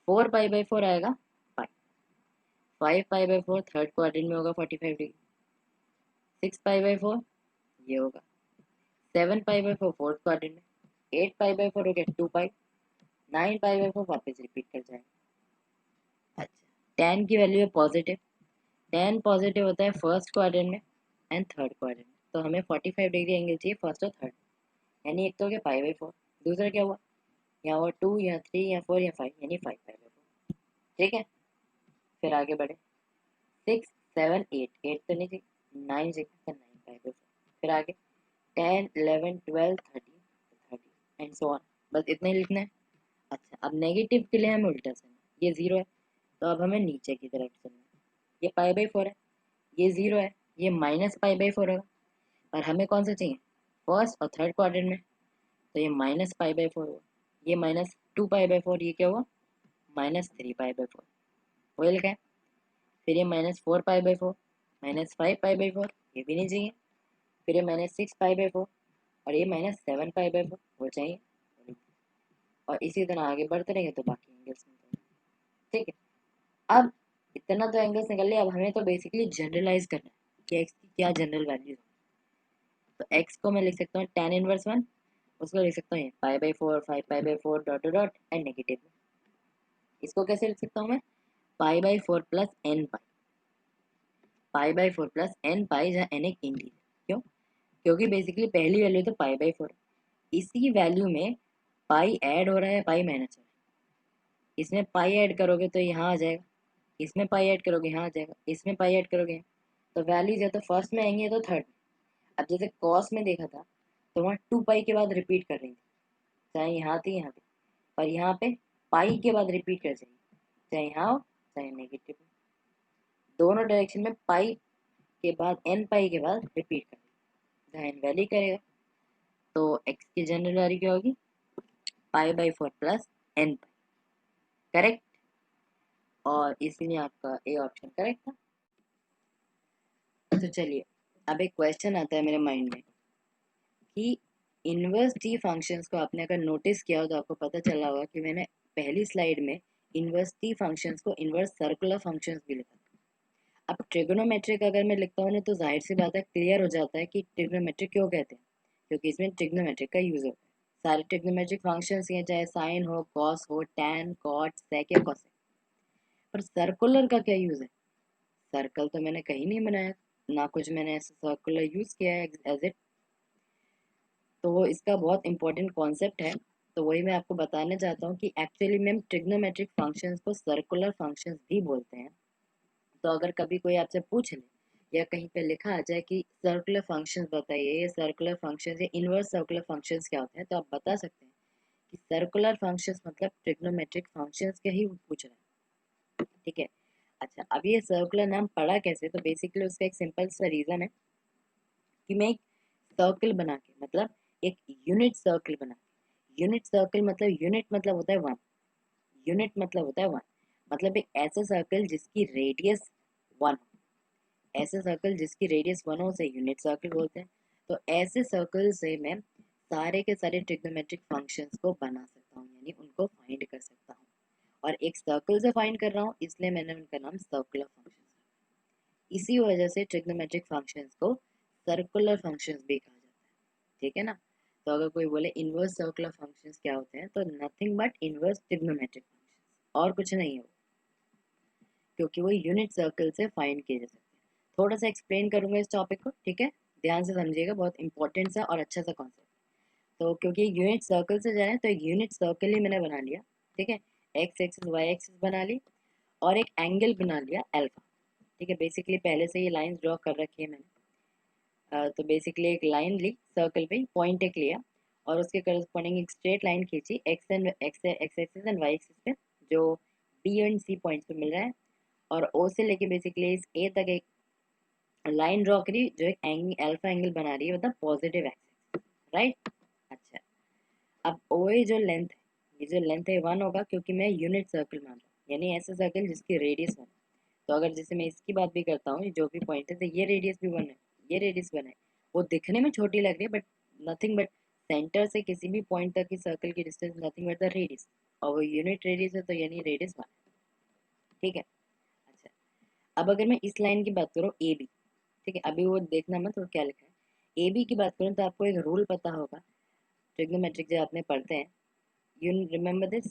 4 पाई बाई 4 आएगा पाई। 5 पाई बाई 4 थर्ड क्वाड्रेंट में होगा 45 डिग्री। 6 पाई बाई 4 ये होगा। 7 पाई बाई 4 फोर्थ क्वाड्रेंट में। 8 पाई बाई 4 हो गया 2 पाई। 9 पाई बाई 4 वापस रिपीट कर जाएगा। अच्छा, tan की वैल्यू है पॉजिटिव। tan पॉजिटिव होता है फर्स्ट क्वाड्रेंट में एंड थर्ड क्वाड्रेंट में। तो हमें 45 डिग्री एंगल चाहिए फर्स्ट और थर्ड, यानी एक तो हो गया पाई बाई 4, दूसरा क्या हुआ, यहाँ हुआ 2, यहाँ 3, यहाँ 4, यहाँ 5, यानी 5 पाई बाई 4। ठीक है, फिर आगे बढ़े, 6, 7, 8, 8 तो नहीं थी, 9 6 9 पाई बाई 4। फिर आगे 10, 11, 12, 13, 13 एंड सो ऑन। बस इतना ही लिखना है। अच्छा, अब नेगेटिव के लिए हमें उल्टा चलना है, ये जीरो है तो अब हमें नीचे की तरफ चलना है। ये पाई बाई 4 है, ये जीरो है, ये माइनस पाई बाई 4 होगा। और हमें कौन सा चाहिए, फर्स्ट और थर्ड क्वाड्रेंट में, तो ये माइनस पाई बाई 4 हुआ। ये माइनस 2 पाई बाई 4, ये क्या हुआ, माइनस 3 पाई बाई 4, वही लिखा है। फिर ये minus 4 pi by 4, minus 5 pi by 4, ये भी नहीं चाहिए। फिर ये माइनस 6 पाई बाई 4, और ये माइनस 7 पाई बाई 4 वो चाहिए। और इसी तरह आगे बढ़ते रहेंगे तो बाकी एंगल्स मिलते हैं। ठीक है। अब इतना तो एंगल्स निकल लिया, अब हमें तो बेसिकली जनरलाइज करना है कि एक्स की क्या जनरल वैल्यू है। तो एक्स को मैं लिख सकता हूँ tan इनवर्स 1, उसको लिख सकता हूँ पाई/4 5 पाई/4 डॉट डॉट एंड नेगेटिव। इसको कैसे लिख सकता हूँ मैं, पाई/4 प्लस एन पाई, पाई/4 प्लस एन पाई, जहाँ एन एक इंटीजर। क्यों? क्योंकि बेसिकली पहली वैल्यू तो पाई/4, इसी वैल्यू में पाई ऐड हो रहा है, पाई माइनस हो रहा है। इसमें पाई ऐड करोगे तो यहाँ आ जाएगा, इसमें पाई ऐड करोगे यहाँ आ जाएगा, इसमें पाई ऐड करोगे यहाँ। तो वैल्यूज या तो फर्स्ट में आएंगे या तो थर्ड में। अब जैसे कॉस में देखा था तो वहाँ 2 पाई के बाद रिपीट कर रही थी, चाहे यहाँ थी यहाँ थी, और यहाँ पे पाई के बाद रिपीट कर जाएगी, चाहे यहाँ हो चाहे नेगेटिव हो। दोनों डायरेक्शन में पाई के बाद एन पाई के बाद रिपीट कर, जहाँ एन वैल्यू करेगा। तो एक्स की जनरल वैल्यू क्या होगी, पाई/4 प्लस एन पाई। करेक्ट, और इसीलिए आपका ए ऑप्शन करेक्ट था। तो चलिए, अब एक क्वेश्चन आता है मेरे माइंड में कि इनवर्स टी फंक्शंस को आपने अगर नोटिस किया हो तो आपको पता चला होगा कि मैंने पहली स्लाइड में इनवर्स टी फंक्शंस को इनवर्स सर्कुलर फंक्शंस भी लिखा था। अब ट्रिग्नोमेट्रिक अगर मैं लिखता हूँ ना तो जाहिर सी बात है, क्लियर हो जाता है कि ट्रिग्नोमेट्रिक क्यों कहते हैं, क्योंकि इसमें ट्रिग्नोमेट्रिक का यूज होता है। सारे ट्रिग्नोमेट्रिक फंक्शंस हैं, चाहे साइन हो, कॉस हो, टैन, कॉट, सेक या कोसेक। पर सर्कुलर का क्या यूज है, सर्कल तो मैंने कहीं नहीं बनाया, ना कुछ मैंने ऐसा सर्कुलर यूज किया है एज इट। तो वो इसका बहुत इंपॉर्टेंट कॉन्सेप्ट है। तो वही मैं आपको बताना चाहता हूँ कि एक्चुअली में ट्रिग्नोमेट्रिक फंक्शंस को सर्कुलर फंक्शंस भी बोलते हैं। तो अगर कभी कोई आपसे पूछ ले या कहीं पे लिखा आ जाए कि सर्कुलर फंक्शंस बताइए, ये सर्कुलर फंक्शंस या इनवर्स सर्कुलर फंक्शंस क्या होते हैं, तो आप बता सकते हैं कि सर्कुलर फंक्शंस मतलब ट्रिग्नोमेट्रिक फंक्शंस के ही पूछ रहे हैं। ठीक है। अच्छा, अब ये सर्कुलर नाम पड़ा कैसे, तो बेसिकली उसका एक सिंपल सा रीजन है कि मैं एक सर्कल बना के, मतलब एक यूनिट सर्कल बना के, यूनिट सर्कल मतलब यूनिट मतलब होता है वन, यूनिट मतलब होता है वन, मतलब एक ऐसा सर्कल जिसकी रेडियस वन, ऐसे सर्कल जिसकी रेडियस वन हो उसे यूनिट सर्कल बोलते हैं। तो ऐसे सर्कल से मैं सारे के सारे ट्रिग्नोमेट्रिक फंक्शंस को बना सकता हूँ, यानी उनको फाइंड कर सकता हूँ। और एक सर्कल से फाइंड कर रहा हूँ, इसलिए मैंने उनका नाम सर्कुलर फंक्शन। इसी वजह से ट्रिग्नोमेट्रिक फंक्शंस को सर्कुलर फंक्शंस भी कहा जाता है। ठीक है ना। तो अगर कोई बोले इनवर्स सर्कुलर फंक्शंस क्या होते हैं, तो nothing but inverse trigonometric functions, और कुछ नहीं है वो, क्योंकि वो यूनिट सर्कल से फाइंड किए जा सकते हैं। थोड़ा सा एक्सप्लेन करूंगा इस टॉपिक को, ठीक है, ध्यान से समझिएगा, बहुत इंपॉर्टेंट सा और अच्छा सा कॉन्सेप्ट। तो क्योंकि यूनिट सर्कल से जा रहे हैं तो एक यूनिट सर्कल ही मैंने बना लिया। ठीक है, एक्स एक्सिस वाई एक्सिस बना ली और एक एंगल बना लिया अल्फा। ठीक है, बेसिकली पहले से ये लाइंस ड्रॉ कर रखी है मैंने। तो बेसिकली एक लाइन ली सर्कल पे, पॉइंट एक लिया और उसके करस्पॉन्डिंग एक स्ट्रेट लाइन खींची x axis and y axis पे, जो बी एंड सी पॉइंट्स पे मिल रहा है, और ओ से लेके बेसिकली इस ए तक एक लाइन ड्रॉ करी जो एक अल्फा एंगल बना रही है, मतलब पॉजिटिव एक्सिस, राइट। अच्छा, अब ओ ए जो लेंथ है, ये जो लेंथ है वन होगा, क्योंकि मैं यूनिट सर्कल मान रहा हूँ, यानी ऐसा सर्कल जिसकी रेडियस वन। तो अगर जैसे मैं इसकी बात भी करता हूँ, जो भी पॉइंट है, तो ये रेडियस भी वन है, ये रेडियस वन है। वो दिखने में छोटी लग रही है, बट नथिंग बट सेंटर से किसी भी पॉइंट तक की सर्कल की distance nothing but the radius, और वो यूनिट रेडियस है, तो यानी रेडियस वन। ठीक है। अच्छा, अब अगर मैं इस लाइन की बात करूँ ए बी, ठीक है, अभी वो देखना मत वो क्या लिखा है। ए बी की बात करूँ तो आपको एक रूल पता होगा, ट्रिग्नोमेट्रिक जो आपने पढ़ते हैं, you remember this,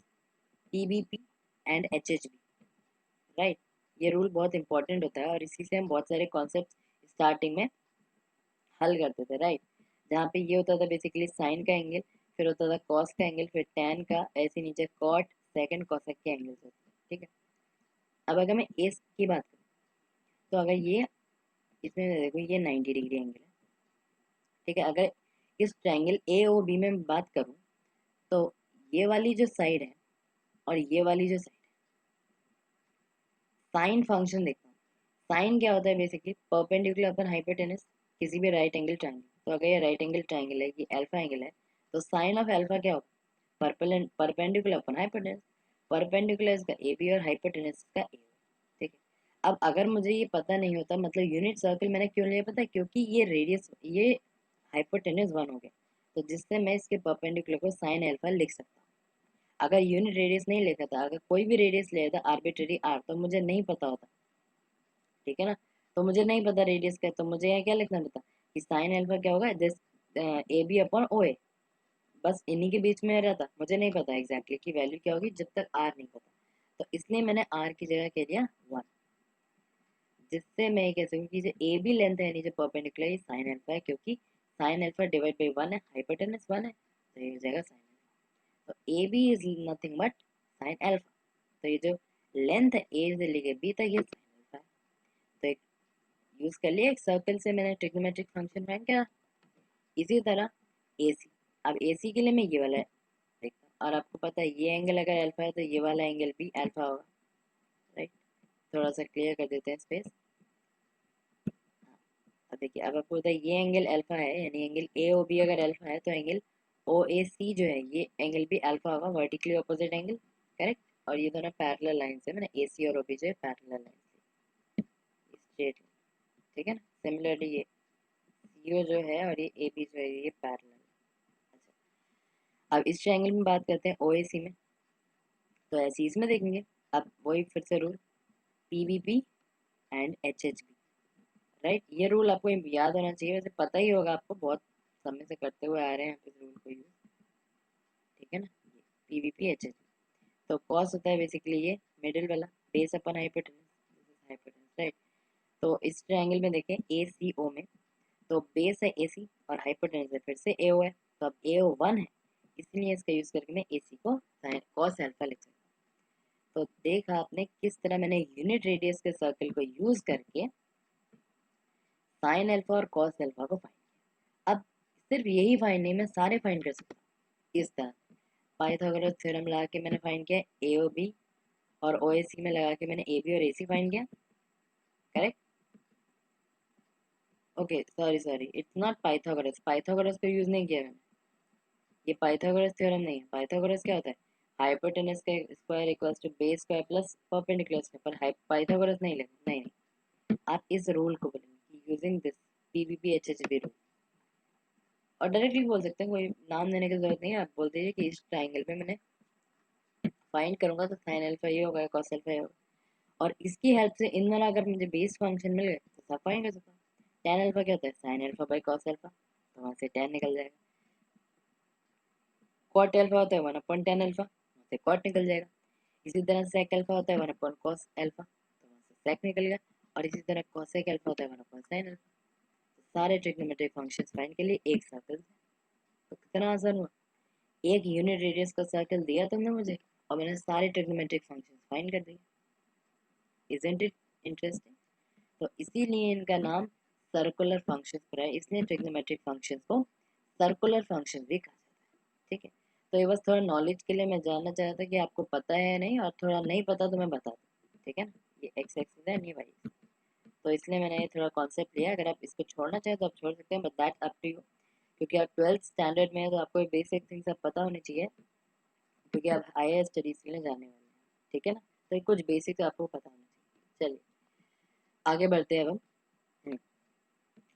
PBP and HHB, right. ये रूल बहुत इंपॉर्टेंट होता है और इसी से हम बहुत सारे कॉन्सेप्ट स्टार्टिंग में हल करते थे, राइट। जहाँ पे ये होता था बेसिकली साइन का एंगल, फिर होता था कॉस का एंगल, फिर टैन का, ऐसे नीचे कॉट, सेकंड कोसेक के एंगल्स होते हैं। ठीक है। अब अगर मैं एस की बात करूँ तो अगर ये इसमें देखो ये 90 डिग्री एंगल है। ठीक है, अगर इस ट्रायंगल ए ओ बी में बात करूँ तो ये वाली जो साइड है और ये वाली जो साइड है, साइन फंक्शन देखता हूँ। साइन क्या होता है, बेसिकली परपेंडिकुलर अपन हाइपोटेनस किसी भी राइट एंगल ट्रायंगल। तो अगर ये राइट एंगल ट्रायंगल है, ये अल्फा एंगल है, तो साइन ऑफ अल्फा क्या होगा, परपेंडिकुलर अपन हाइपोटेनस, परपेंडिकुलर इसका ए बी और हाइपोटेनस का ए। ठीक है। अब अगर मुझे ये पता नहीं होता, मतलब यूनिट सर्कल मैंने क्यों लिया पता है, क्योंकि ये रेडियस, ये हाइपोटेनस वन हो गया, तो जिससे मैं इसके परपेंडिकुलर को साइन अल्फा लिख सकता हूँ। अगर यूनिट रेडियस नहीं लेता था, अगर कोई भी रेडियस ले था आर्बिट्रेरी आर, तो मुझे नहीं पता होता, ठीक है ना। तो मुझे नहीं पता रेडियस का, तो मुझे यहाँ क्या लिखना रहता कि साइन अल्फा क्या होगा, this a b upon o a, बस इन्हीं के बीच में रहता। मुझे नहीं पता एग्जैक्टली कि वैल्यू क्या होगी जब तक आर नहीं पता, तो इसलिए मैंने आर की जगह कह दिया 1, जिससे मैं ये कह सकूँ कि जो ए बी लेंथ है नीचे परपेंडिकुलर, ये साइन अल्फा है, क्योंकि साइन अल्फा डिवाइड बाई 1 है, हाइपोटेनस 1 है, तो ये हो जाएगा साइन अल्फा। तो A B is nothing but sine alpha, तो ये जो लेंथ है ए से लेके बी तक, ये साइन अल्फा है। तो एक यूज कर लिया, एक सर्कल से मैंने ट्रिग्नोमेट्रिक फंक्शन फाइंड किया। इसी तरह ए सी, अब ए सी के लिए मैं ये वाला देखता हूँ, और आपको पता है ये एंगल अगर अल्फा है तो ये वाला एंगल भी अल्फा होगा, राइट। थोड़ा सा क्लियर कर देते हैं स्पेस। अब देखिए, अब आपको पता है ये एंगल अल्फा है, यानी एंगल ए ओ बी अगर अल्फा है तो एंगल ओ ए सी जो है ये एंगल भी अल्फा होगा, वर्टिकली ऑपोजिट एंगल, करेक्ट। और ये दोनों पैरेलल लाइन से, मैंने ए सी और ओ बी जो है पैरेलल लाइन से स्ट्रेट, ठीक है ना। सिमिलरली ये सी ओ जो है और ये ए बी जो है ये पैरेलल। अच्छा, अब इस ट्रायंगल में बात करते हैं ओ ए सी में, तो ऐसे इसमें देखेंगे। अब वही फिर से rule, P V P and H H B, right. ये रूल आपको याद होना चाहिए, वैसे पता ही होगा आपको, बहुत समय से करते हुए आ रहे हैं इस रूल को यूज, ठीक है ना। पीवीपी एच एच, तो कॉस होता है बेसिकली ये मिडिल वाला, बेस अपन हाइपोटेनस, हाइपोटेनस, राइट। तो इस ट्रायंगल में देखें ए सी ओ में, तो बेस है ए सी और हाइपोटेनस है फिर से ए ओ है, तो अब ए ओ 1 है, इसलिए इसका यूज करके मैं ए सी को कॉस अल्फा लिख सकता हूँ। तो देखा आपने किस तरह मैंने यूनिट रेडियस के सर्कल को यूज करके साइन अल्फा और कॉस अल्फा को फाइंड किया। अब सिर्फ यही फाइंड नहीं, मैं सारे फाइंड कर सकता हूँ इस तरह। पाइथागोरस थ्योरम लगा के मैंने फाइंड किया ए ओ बी, और ओ ए सी में लगा के मैंने ए बी और ए सी फाइंड किया, correct. Okay, sorry sorry, it's not Pythagoras, Pythagoras को यूज नहीं किया मैंने, ये पाइथागोरस थ्योरम नहीं है। पाइथागोरस क्या होता है, हाइपोटेनस का square equals to base square plus perpendicular square, पर पाइथागोरस नहीं लेना, नहीं नहीं, आप इस रूल को बोलेंगे using this PVP HHB rule, और डायरेक्टली बोल सकते हैं, कोई नाम देने की जरूरत नहीं है, आप बोल दीजिए कि इस ट्राइंगल पे मैंने फाइंड करूंगा तो साइन अल्फा ये होगा, कॉस अल्फा ये होगा, और इसकी हेल्प से इन दोनों अगर मुझे बेस फंक्शन मिल गए तो सब फाइंड कर सकता हूँ। tan अल्फा क्या होता है, sine alpha by cos alpha, तो वहां से tan निकल जाएगा। कॉट अल्फा होता है 1 अपॉन tan अल्फा, वहां से कॉट निकल जाएगा। इसी तरह sec अल्फा होता है 1 अपॉन cos अल्फा, तो वहां से sec निकल गया। और इसी तरह cosec अल्फा होता है 1 अपॉन sin अल्फा। तो सारे ट्रिग्नोमेट्रिक फंक्शंस फाइंड के लिए एक सर्कल, तो कितना आसान हुआ, एक यूनिट रेडियस का सर्कल दिया तुमने मुझे और मैंने सारे ट्रिग्नोमेट्रिक फंक्शंस फाइंड कर दिए। Isn't it interesting. तो इसीलिए इनका नाम सर्कुलर फंक्शंस पड़ा है, इसलिए ट्रिग्नोमेट्रिक फंक्शंस को सर्कुलर फंक्शंस भी कहा जाता है, ठीक है। तो ये बस थोड़ा नॉलेज के लिए मैं जानना चाह रहा था कि आपको पता है या नहीं, और थोड़ा नहीं पता तो मैं बता दूँ, ठीक है ना। ये एक्स एक्सिस है, नहीं वाई, तो इसलिए मैंने ये थोड़ा कॉन्सेप्ट लिया। अगर आप इसको छोड़ना चाहें तो आप छोड़ सकते हैं, but that up to you, क्योंकि आप 12th स्टैंडर्ड में है तो आपको बेसिक थिंग्स सब पता होनी चाहिए, क्योंकि आप हायर स्टडीज के लिए जाने वाले हैं, ठीक है ना। तो ये कुछ बेसिक आपको पता होना चाहिए। चलिए आगे बढ़ते हैं अब हम। हम्म,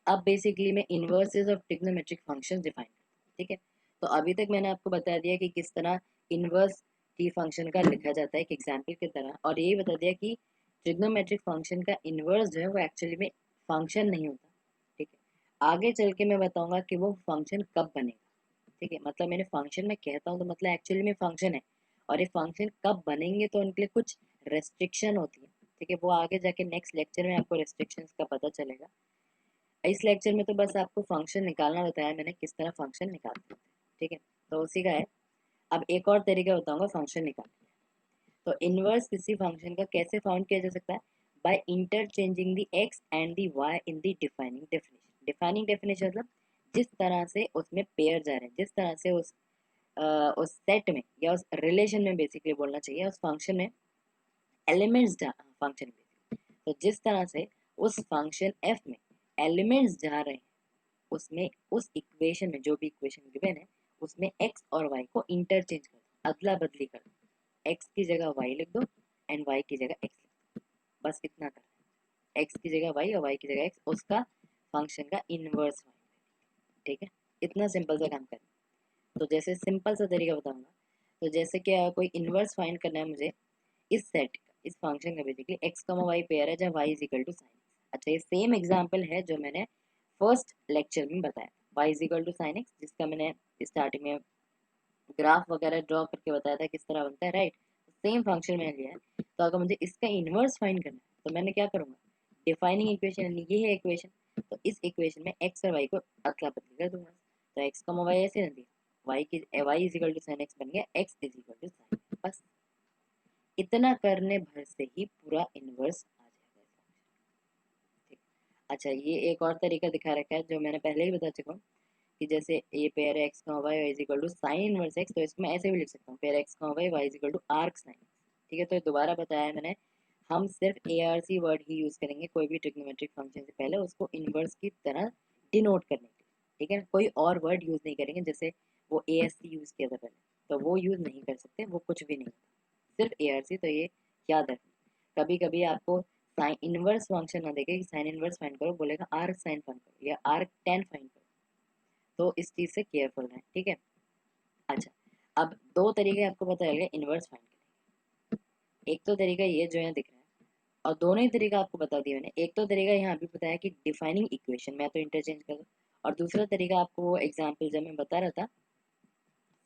अब बेसिकली मैं inverses of trigonometric functions define करता हूँ, ठीक है। तो अभी तक मैंने आपको बता दिया कि किस तरह इन्वर्स टी फंक्शन का लिखा जाता है एक एग्जाम्पल की तरह, और यही बता दिया कि ट्रिग्नोमेट्रिक फंक्शन का इन्वर्स जो है वो एक्चुअली में फंक्शन नहीं होता, ठीक है। आगे चल के मैं बताऊंगा कि वो फंक्शन कब बनेगा, ठीक है। मतलब मैंने फंक्शन में कहता हूँ तो मतलब एक्चुअली में फंक्शन है, और ये फंक्शन कब बनेंगे तो उनके लिए कुछ रेस्ट्रिक्शन होती है, ठीक है। वो आगे जाके नेक्स्ट लेक्चर में आपको रेस्ट्रिक्शंस का पता चलेगा। इस लेक्चर में तो बस आपको फंक्शन निकालना बताया मैंने, किस तरह फंक्शन निकालते हैं, ठीक है। तो उसी का है। अब एक और तरीका बताऊंगा फंक्शन निकालने का। तो इनवर्स किसी फंक्शन का कैसे फाउंड किया जा सकता है, by interchanging the x and the y in the defining definition. Defining definition मतलब जिस तरह से उसमें पेयर जा रहे हैं, जिस तरह से उस सेट में या उस रिलेशन में बेसिकली बोलना चाहिए, उस फंक्शन में एलिमेंट्स फंक्शन में, तो जिस तरह से उस फंक्शन एफ में एलिमेंट्स जा रहे हैं, उसमें उस इक्वेशन में जो भी इक्वेशन गिवन है उसमें एक्स और वाई को इंटरचेंज कर दो, अदला बदली कर दो। एक्स की जगह वाई लिख दो एंड वाई की जगह एक्स लिख दो, बस इतना करना है। एक्स की जगह वाई और वाई की जगह एक्स, उसका फंक्शन का इनवर्स वाई, ठीक है। इतना सिंपल सा काम करना। तो जैसे सिंपल सा तरीका बताऊंगा, तो जैसे कि कोई इन्वर्स फाइंड करना है मुझे इस सेट का, इस फंक्शन का basically x comma y pair है जब y is equal to sine. अच्छा, ये सेम एग्जांपल है जो मैंने फर्स्ट लेक्चर में बताया, y is equal to sine x, जिसका मैंने स्टार्टिंग में ग्राफ वगैरह ड्रॉ करके बताया था किस तरह बनता है, राइट। सेम फंक्शन मैंने लिया है। तो अगर मुझे इसका इन्वर्स फाइंड करना है तो मैंने क्या करूँगा, डिफाइनिंग इक्वेशन, ये है इक्वेशन, तो इस इक्वेशन में एक्स और वाई को अदला बदली कर दूंगा। तो एक्स कमा वाई ऐसे नहीं दिया, y is equal to sine x बन गया x is equal to sine. बस इतना करने भर से ही पूरा इन्वर्स आ जाएगा। ठीक। अच्छा, ये एक और तरीका दिखा रखा है जो मैंने पहले ही बता चुका हूँ कि जैसे ये पेयर एक्स का y is equal to sine inverse x, तो इसको मैं ऐसे भी लिख सकता हूँ, पेयर एक्स का y y is equal to arc sine. ठीक है, तो दोबारा बताया है मैंने, हम सिर्फ ए आर सी वर्ड ही यूज करेंगे कोई भी ट्रिग्नोमेट्रिक फंक्शन से पहले उसको इनवर्स की तरह डिनोट करने के लिए। ठीक है, कोई और वर्ड यूज नहीं करेंगे, जैसे वो ए एस सी यूज किया था पहले, तो वो यूज नहीं कर सकते, वो कुछ भी नहीं, सिर्फ ए आर सी। तो ये याद रखना, कभी कभी आपको साइन इनवर्स फंक्शन ना देखे कि साइन इनवर्स फाइंड करो, बोलेगा आर्क साइन फाइंड करो या आर्क टेन फाइंड करो, तो इस चीज से केयरफुल रहें। ठीक है। अच्छा, अब दो तरीके आपको पता चल गए इनवर्स फाइंड करने। एक तो तरीका ये जो है दिख रहा है, और दोनों ही तरीका आपको बता दिया मैंने। एक तो तरीका यहाँ भी बताया कि डिफाइनिंग इक्वेशन, मैं तो इंटरचेंज कर दूँ, और दूसरा तरीका आपको वो एग्जाम्पल जब मैं बता रहा था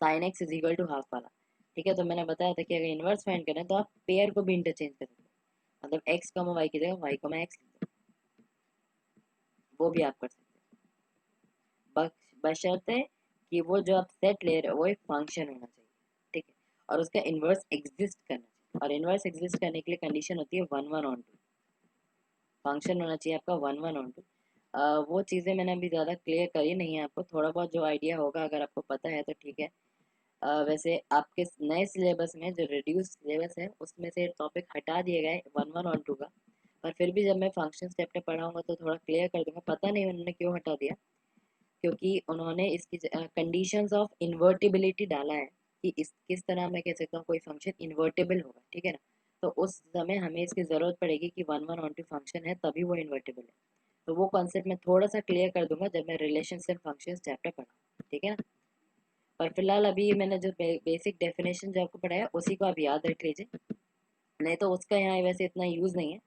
sine x is equal to half वाला। ठीक है, तो मैंने बताया था कि अगर इनवर्स फाइंड करें तो आप पेयर को भी इंटरचेंज कर सकते हैं, मतलब एक्स कमा वाई की जगह वाई कमा एक्स लिख दो, वो भी आप कर सकते हैं, बशर्ते कि वो जो आप सेट ले रहे हो वो एक फंक्शन होना चाहिए। ठीक है, और उसका इनवर्स एग्जिस्ट करना चाहिए, और इनवर्स एग्जिस्ट करने के लिए कंडीशन होती है 1 1 ऑन 2, फंक्शन होना चाहिए आपका 1 1 ऑन 2। वो चीज़ें मैंने अभी ज़्यादा क्लियर करी नहीं है, आपको थोड़ा बहुत जो आइडिया होगा अगर आपको पता है तो ठीक है। वैसे आपके नए सिलेबस में जो रिड्यूस सिलेबस है उसमें से टॉपिक हटा दिए गए 1 1 ऑन 2 का, पर फिर भी जब मैं फंक्शन चैप्टर पढ़ाऊंगा तो थोड़ा क्लियर कर दूंगा। पता नहीं उन्होंने क्यों हटा दिया, क्योंकि उन्होंने इसकी कंडीशंस ऑफ इन्वर्टिबिलिटी डाला है कि इस किस तरह मैं कह सकता हूँ कोई फंक्शन इन्वर्टेबल होगा। ठीक है ना, तो उस समय हमें इसकी ज़रूरत पड़ेगी कि 1 1 ऑन 2 फंक्शन है तभी वो इन्वर्टेबल है। तो वो कॉन्सेप्ट मैं थोड़ा सा क्लियर कर दूंगा जब मैं रिलेशंस एंड फंक्शंस चैप्टर पढ़ाऊँ। ठीक है ना, पर फिलहाल अभी मैंने जो बेसिक डेफिनेशन जो आपको पढ़ाया उसी को आप याद रख लीजिए, नहीं तो उसका यहाँ वैसे इतना यूज़ नहीं है।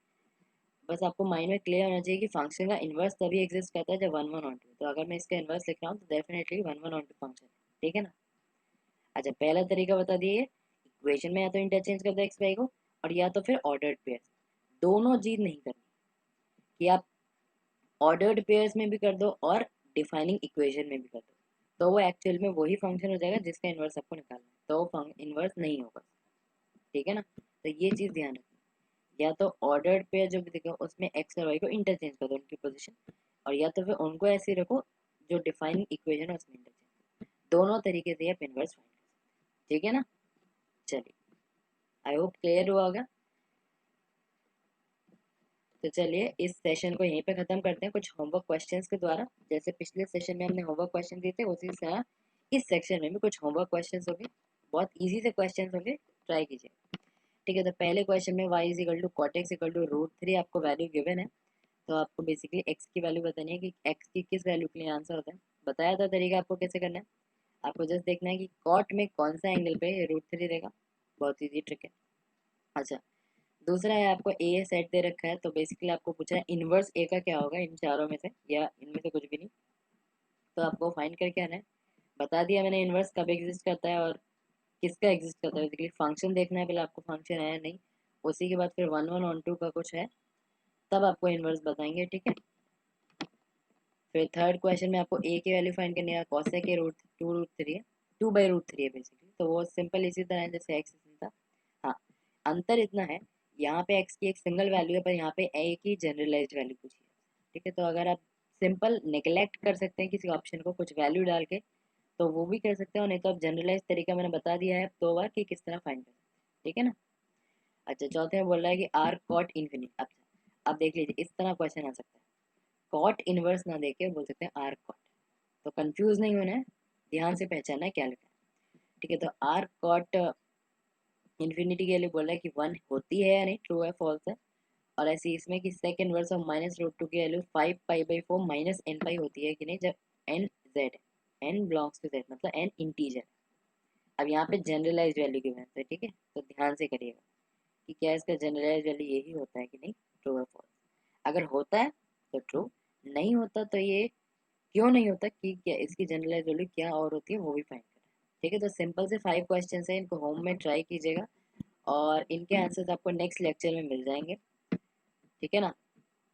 बस आपको माइंड में क्लियर होना चाहिए कि फंक्शन का इन्वर्स तभी एग्जिस्ट करता है जब 1 1 ऑन 2, तो अगर मैं इसका इन्वर्स लिख रहा हूँ तो डेफिनेटली 1 1 ऑन 2 फंक्शन है। ठीक है ना। अच्छा, पहला तरीका बता दिए, इक्वेशन में या तो इंटरचेंज कर दो एक्स वाई को, और या तो फिर ऑर्डर्ड पेयर, दोनों चीज नहीं करनी कि आप ऑर्डर्ड पेयर्स में भी कर दो और डिफाइनिंग इक्वेशन में भी कर दो, तो वो एक्चुअल में वही फंक्शन हो जाएगा जिसका इन्वर्स आपको निकालना है, तो वो इन्वर्स नहीं होगा। ठीक है ना, तो ये चीज ध्यान रखना, या तो ऑर्डर्ड पेयर जो भी दिखा उसमें एक्स और वाई को इंटरचेंज कर दो उनकी पोजीशन, और या तो फिर उनको ऐसे रखो जो डिफाइनिंग इक्वेशन है उसमें इंटरचेंज, दोनों तरीके से आप इन्वर्स फाइंड कर सकते। ठीक है ना। चलिए, आई होप क्लियर हुआ होगा। तो चलिए इस सेशन को यहीं पे खत्म करते हैं कुछ होमवर्क क्वेश्चंस के द्वारा, जैसे पिछले सेशन में हमने होमवर्क क्वेश्चन दिए थे उसी तरह इस सेक्शन में भी कुछ होमवर्क क्वेश्चंस होंगे, बहुत इजी से क्वेश्चंस होंगे, ट्राई कीजिए। ठीक है, तो पहले क्वेश्चन में y is equal to cot x equal to root 3 आपको वैल्यू गिवन है, तो आपको बेसिकली x की वैल्यू बतानी है कि x की किस वैल्यू के लिए आंसर होता है। बताया था तरीका आपको कैसे करना है, आपको जस्ट देखना है कि कॉट में कौन सा एंगल पे रूट 3 रहेगा, बहुत ईजी ट्रिक है। अच्छा, दूसरा है आपको ए सेट दे रखा है, तो बेसिकली आपको पूछा है इनवर्स ए का क्या होगा इन चारों में से या इनमें से कुछ भी नहीं, तो आपको फाइंड करके आना है। बता दिया मैंने इनवर्स कब एग्जिस्ट करता है और किसका एग्जिस्ट करता है, बेसिकली फंक्शन देखना है पहले आपको फंक्शन है या नहीं, उसी के बाद फिर 1 1 ऑन 2 का कुछ है तब आपको इनवर्स बताएंगे। ठीक है, फिर थर्ड क्वेश्चन में आपको ए की वैल्यू फाइंड करनी है, कॉसेक के रूट 3 है, 2/√3 है बेसिकली, तो वो सिंपल इसी तरह है जैसे एक्स था। हाँ, अंतर इतना है, यहाँ पे एक्स की एक सिंगल वैल्यू है पर यहाँ पे ए की जनरलाइज्ड वैल्यू पूछी है। ठीक है, तो अगर आप सिंपल नेग्लेक्ट कर सकते हैं किसी ऑप्शन को कुछ वैल्यू डाल के तो वो भी कर सकते हो, नहीं तो आप जनरलाइज तरीका मैंने बता दिया है 2 बार कि किस तरह फाइंड कर सकते हैं। ठीक है ना। अच्छा, चौथे में बोल रहा है कि आर कॉट इन्फिनिट। अच्छा, अब देख लीजिए इस तरह क्वेश्चन आ सकता है, कॉट इनवर्स ना देके बोल सकते हैं आर कॉट, तो कंफ्यूज नहीं होना है, ध्यान से पहचानना है क्या लिखा है। ठीक है, तो आर कॉट इन्फिनिटी के लिए बोल रहा है कि 1 होती है या नहीं, ट्रू है फॉल्स है, और ऐसे इसमें कि सेकंड इनवर्स ऑफ -√2 की वैल्यू 5π/4 -nπ होती है कि नहीं, जब n z है, n बिलोंग्स टू z मतलब n इंटीजर। अब यहाँ पे जनरलाइज वैल्यू गिवन है, तो ठीक है, तो ध्यान से करिएगा कि क्या इसका जनरलाइज वैल्यू यही होता है कि नहीं, ट्रू और फॉल्स। अगर होता है तो ट्रू, नहीं होता तो ये क्यों नहीं होता, कि क्या इसकी जनरलाइज वैल्यू क्या और होती है वो भी फाइंड करना है। ठीक है, तो सिंपल से 5 क्वेश्चन है, इनको होम में ट्राई कीजिएगा और इनके आंसर्स आपको नेक्स्ट लेक्चर में मिल जाएंगे। ठीक है ना,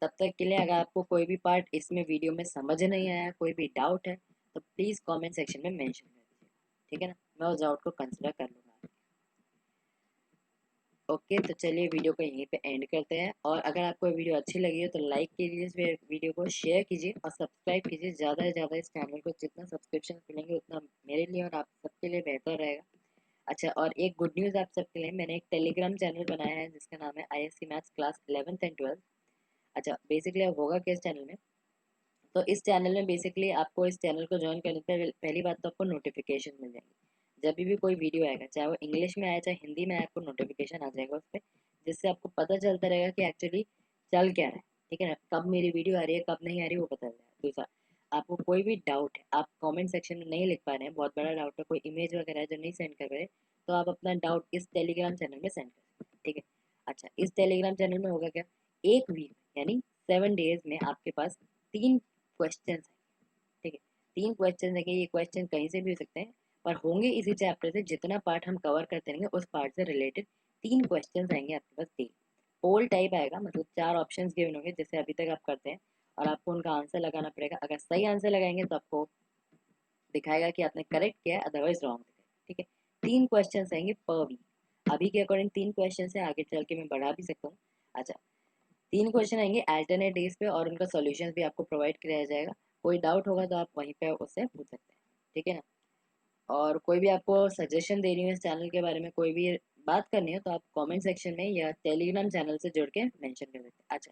तब तक के लिए अगर आपको कोई भी पार्ट इसमें वीडियो में समझ नहीं आया, कोई भी डाउट है, तो प्लीज़ कमेंट सेक्शन में मेंशन कर दीजिए। ठीक है ना, मैं उस डाउट को कंसिडर कर लूँगा। ओके, तो चलिए वीडियो को यहीं पे एंड करते हैं, और अगर आपको वीडियो अच्छी लगी हो तो लाइक कीजिए इस वीडियो को, शेयर कीजिए और सब्सक्राइब कीजिए। ज़्यादा से ज़्यादा इस चैनल को जितना सब्सक्रिप्शन मिलेंगे उतना मेरे लिए और आप सबके लिए बेहतर रहेगा। अच्छा, और एक गुड न्यूज़ आप सबके लिए, मैंने एक टेलीग्राम चैनल बनाया है जिसका नाम है ISC maths class 11th and 12th। अच्छा, बेसिकली अब होगा क्या इस चैनल में, तो इस चैनल में बेसिकली आपको इस चैनल को ज्वाइन करने पर पहली बात तो आपको नोटिफिकेशन मिल जाएगी। जब भी कोई वीडियो आएगा, चाहे वो इंग्लिश में आए चाहे हिंदी में आए, आपको नोटिफिकेशन आ जाएगा उस पर, जिससे आपको पता चलता रहेगा कि एक्चुअली चल क्या रहा है। ठीक है ना, कब मेरी वीडियो आ रही है कब नहीं आ रही वो पता चल जाएगा। दूसरा, आपको कोई भी डाउट है, आप कमेंट सेक्शन में नहीं लिख पा रहे हैं, बहुत बड़ा डाउट है, कोई इमेज वगैरह है जो नहीं सेंड कर रहे, तो आप अपना डाउट इस टेलीग्राम चैनल में सेंड कर सकते हैं। ठीक है, अच्छा, इस टेलीग्राम चैनल में होगा क्या, एक वीक यानी 7 डेज में आपके पास 3 क्वेश्चन है। ठीक है, 3 क्वेश्चन है कि ये क्वेश्चन कहीं से भी हो सकते हैं, पर होंगे इसी चैप्टर से, जितना पार्ट हम कवर करते रहेंगे उस पार्ट से रिलेटेड 3 क्वेश्चन आएंगे आपके पास। तीन पोल टाइप आएगा, मतलब 4 ऑप्शंस गिवन होंगे जैसे अभी तक आप करते हैं, और आपको उनका आंसर लगाना पड़ेगा। अगर सही आंसर लगाएंगे तो आपको दिखाएगा कि आपने करेक्ट किया है, अदरवाइज रॉन्ग दिखाएगा। ठीक है, 3 क्वेश्चन आएंगे पर वीक। अभी के अकॉर्डिंग 3 क्वेश्चन है, आगे चल के मैं बढ़ा भी सकता हूँ। अच्छा, 3 क्वेश्चन आएंगे अल्टरनेट डेज पे, और उनका सॉल्यूशंस भी आपको प्रोवाइड कराया जाएगा। कोई डाउट होगा तो आप वहीं पे उससे पूछ सकते हैं। ठीक है ना, और कोई भी आपको सजेशन देनी हो इस चैनल के बारे में, कोई भी बात करनी हो, तो आप कमेंट सेक्शन में या टेलीग्राम चैनल से जुड़ के मेंशन कर सकते हैं। अच्छा,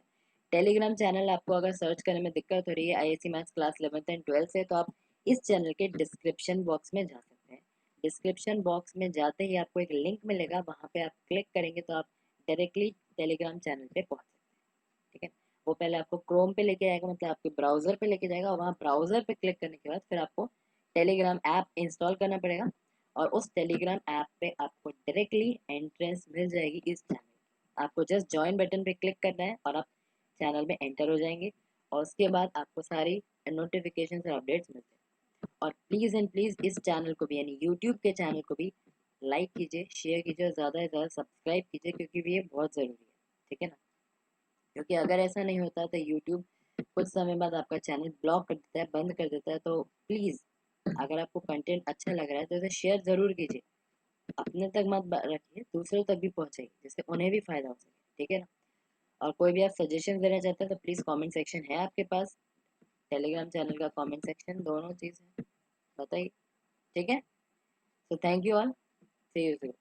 टेलीग्राम चैनल आपको अगर सर्च करने में दिक्कत हो रही है ISC maths class 11th and 12th से, तो आप इस चैनल के डिस्क्रिप्शन बॉक्स में जा सकते हैं। डिस्क्रिप्शन बॉक्स में जाते ही आपको एक लिंक मिलेगा, वहाँ पे आप क्लिक करेंगे तो आप डायरेक्टली टेलीग्राम चैनल पे पहुँच सकते हैं। ठीक है, वो पहले आपको क्रोम पे लेके आएगा, मतलब आपके ब्राउजर पे लेके जाएगा, और वहाँ ब्राउजर पे क्लिक करने के बाद फिर आपको टेलीग्राम ऐप इंस्टॉल करना पड़ेगा, और उस टेलीग्राम ऐप पे आपको डायरेक्टली एंट्रेंस मिल जाएगी इस चैनल। आपको जस्ट ज्वाइन बटन पे क्लिक करना है और आप चैनल में एंटर हो जाएंगे, और उसके बाद आपको सारी नोटिफिकेशन और अपडेट्स मिलते हैं। और प्लीज़ एंड प्लीज़ इस चैनल को भी यानी यूट्यूब के चैनल को भी लाइक कीजिए, शेयर कीजिए और ज़्यादा से ज़्यादा सब्सक्राइब कीजिए, क्योंकि ये बहुत ज़रूरी है। ठीक है ना, क्योंकि अगर ऐसा नहीं होता तो यूट्यूब कुछ समय बाद आपका चैनल ब्लॉक कर देता है, बंद कर देता है। तो प्लीज़, अगर आपको कंटेंट अच्छा लग रहा है तो इसे शेयर ज़रूर कीजिए, अपने तक मत रखिए, दूसरों तक भी पहुंचाइए जिससे उन्हें भी फायदा हो सके। ठीक है ना, और कोई भी आप सजेशन देना चाहते हैं तो प्लीज़ कमेंट सेक्शन है आपके पास, टेलीग्राम चैनल का कमेंट सेक्शन, दोनों चीज़ है, बताइए। ठीक है, तो thank you all, see you.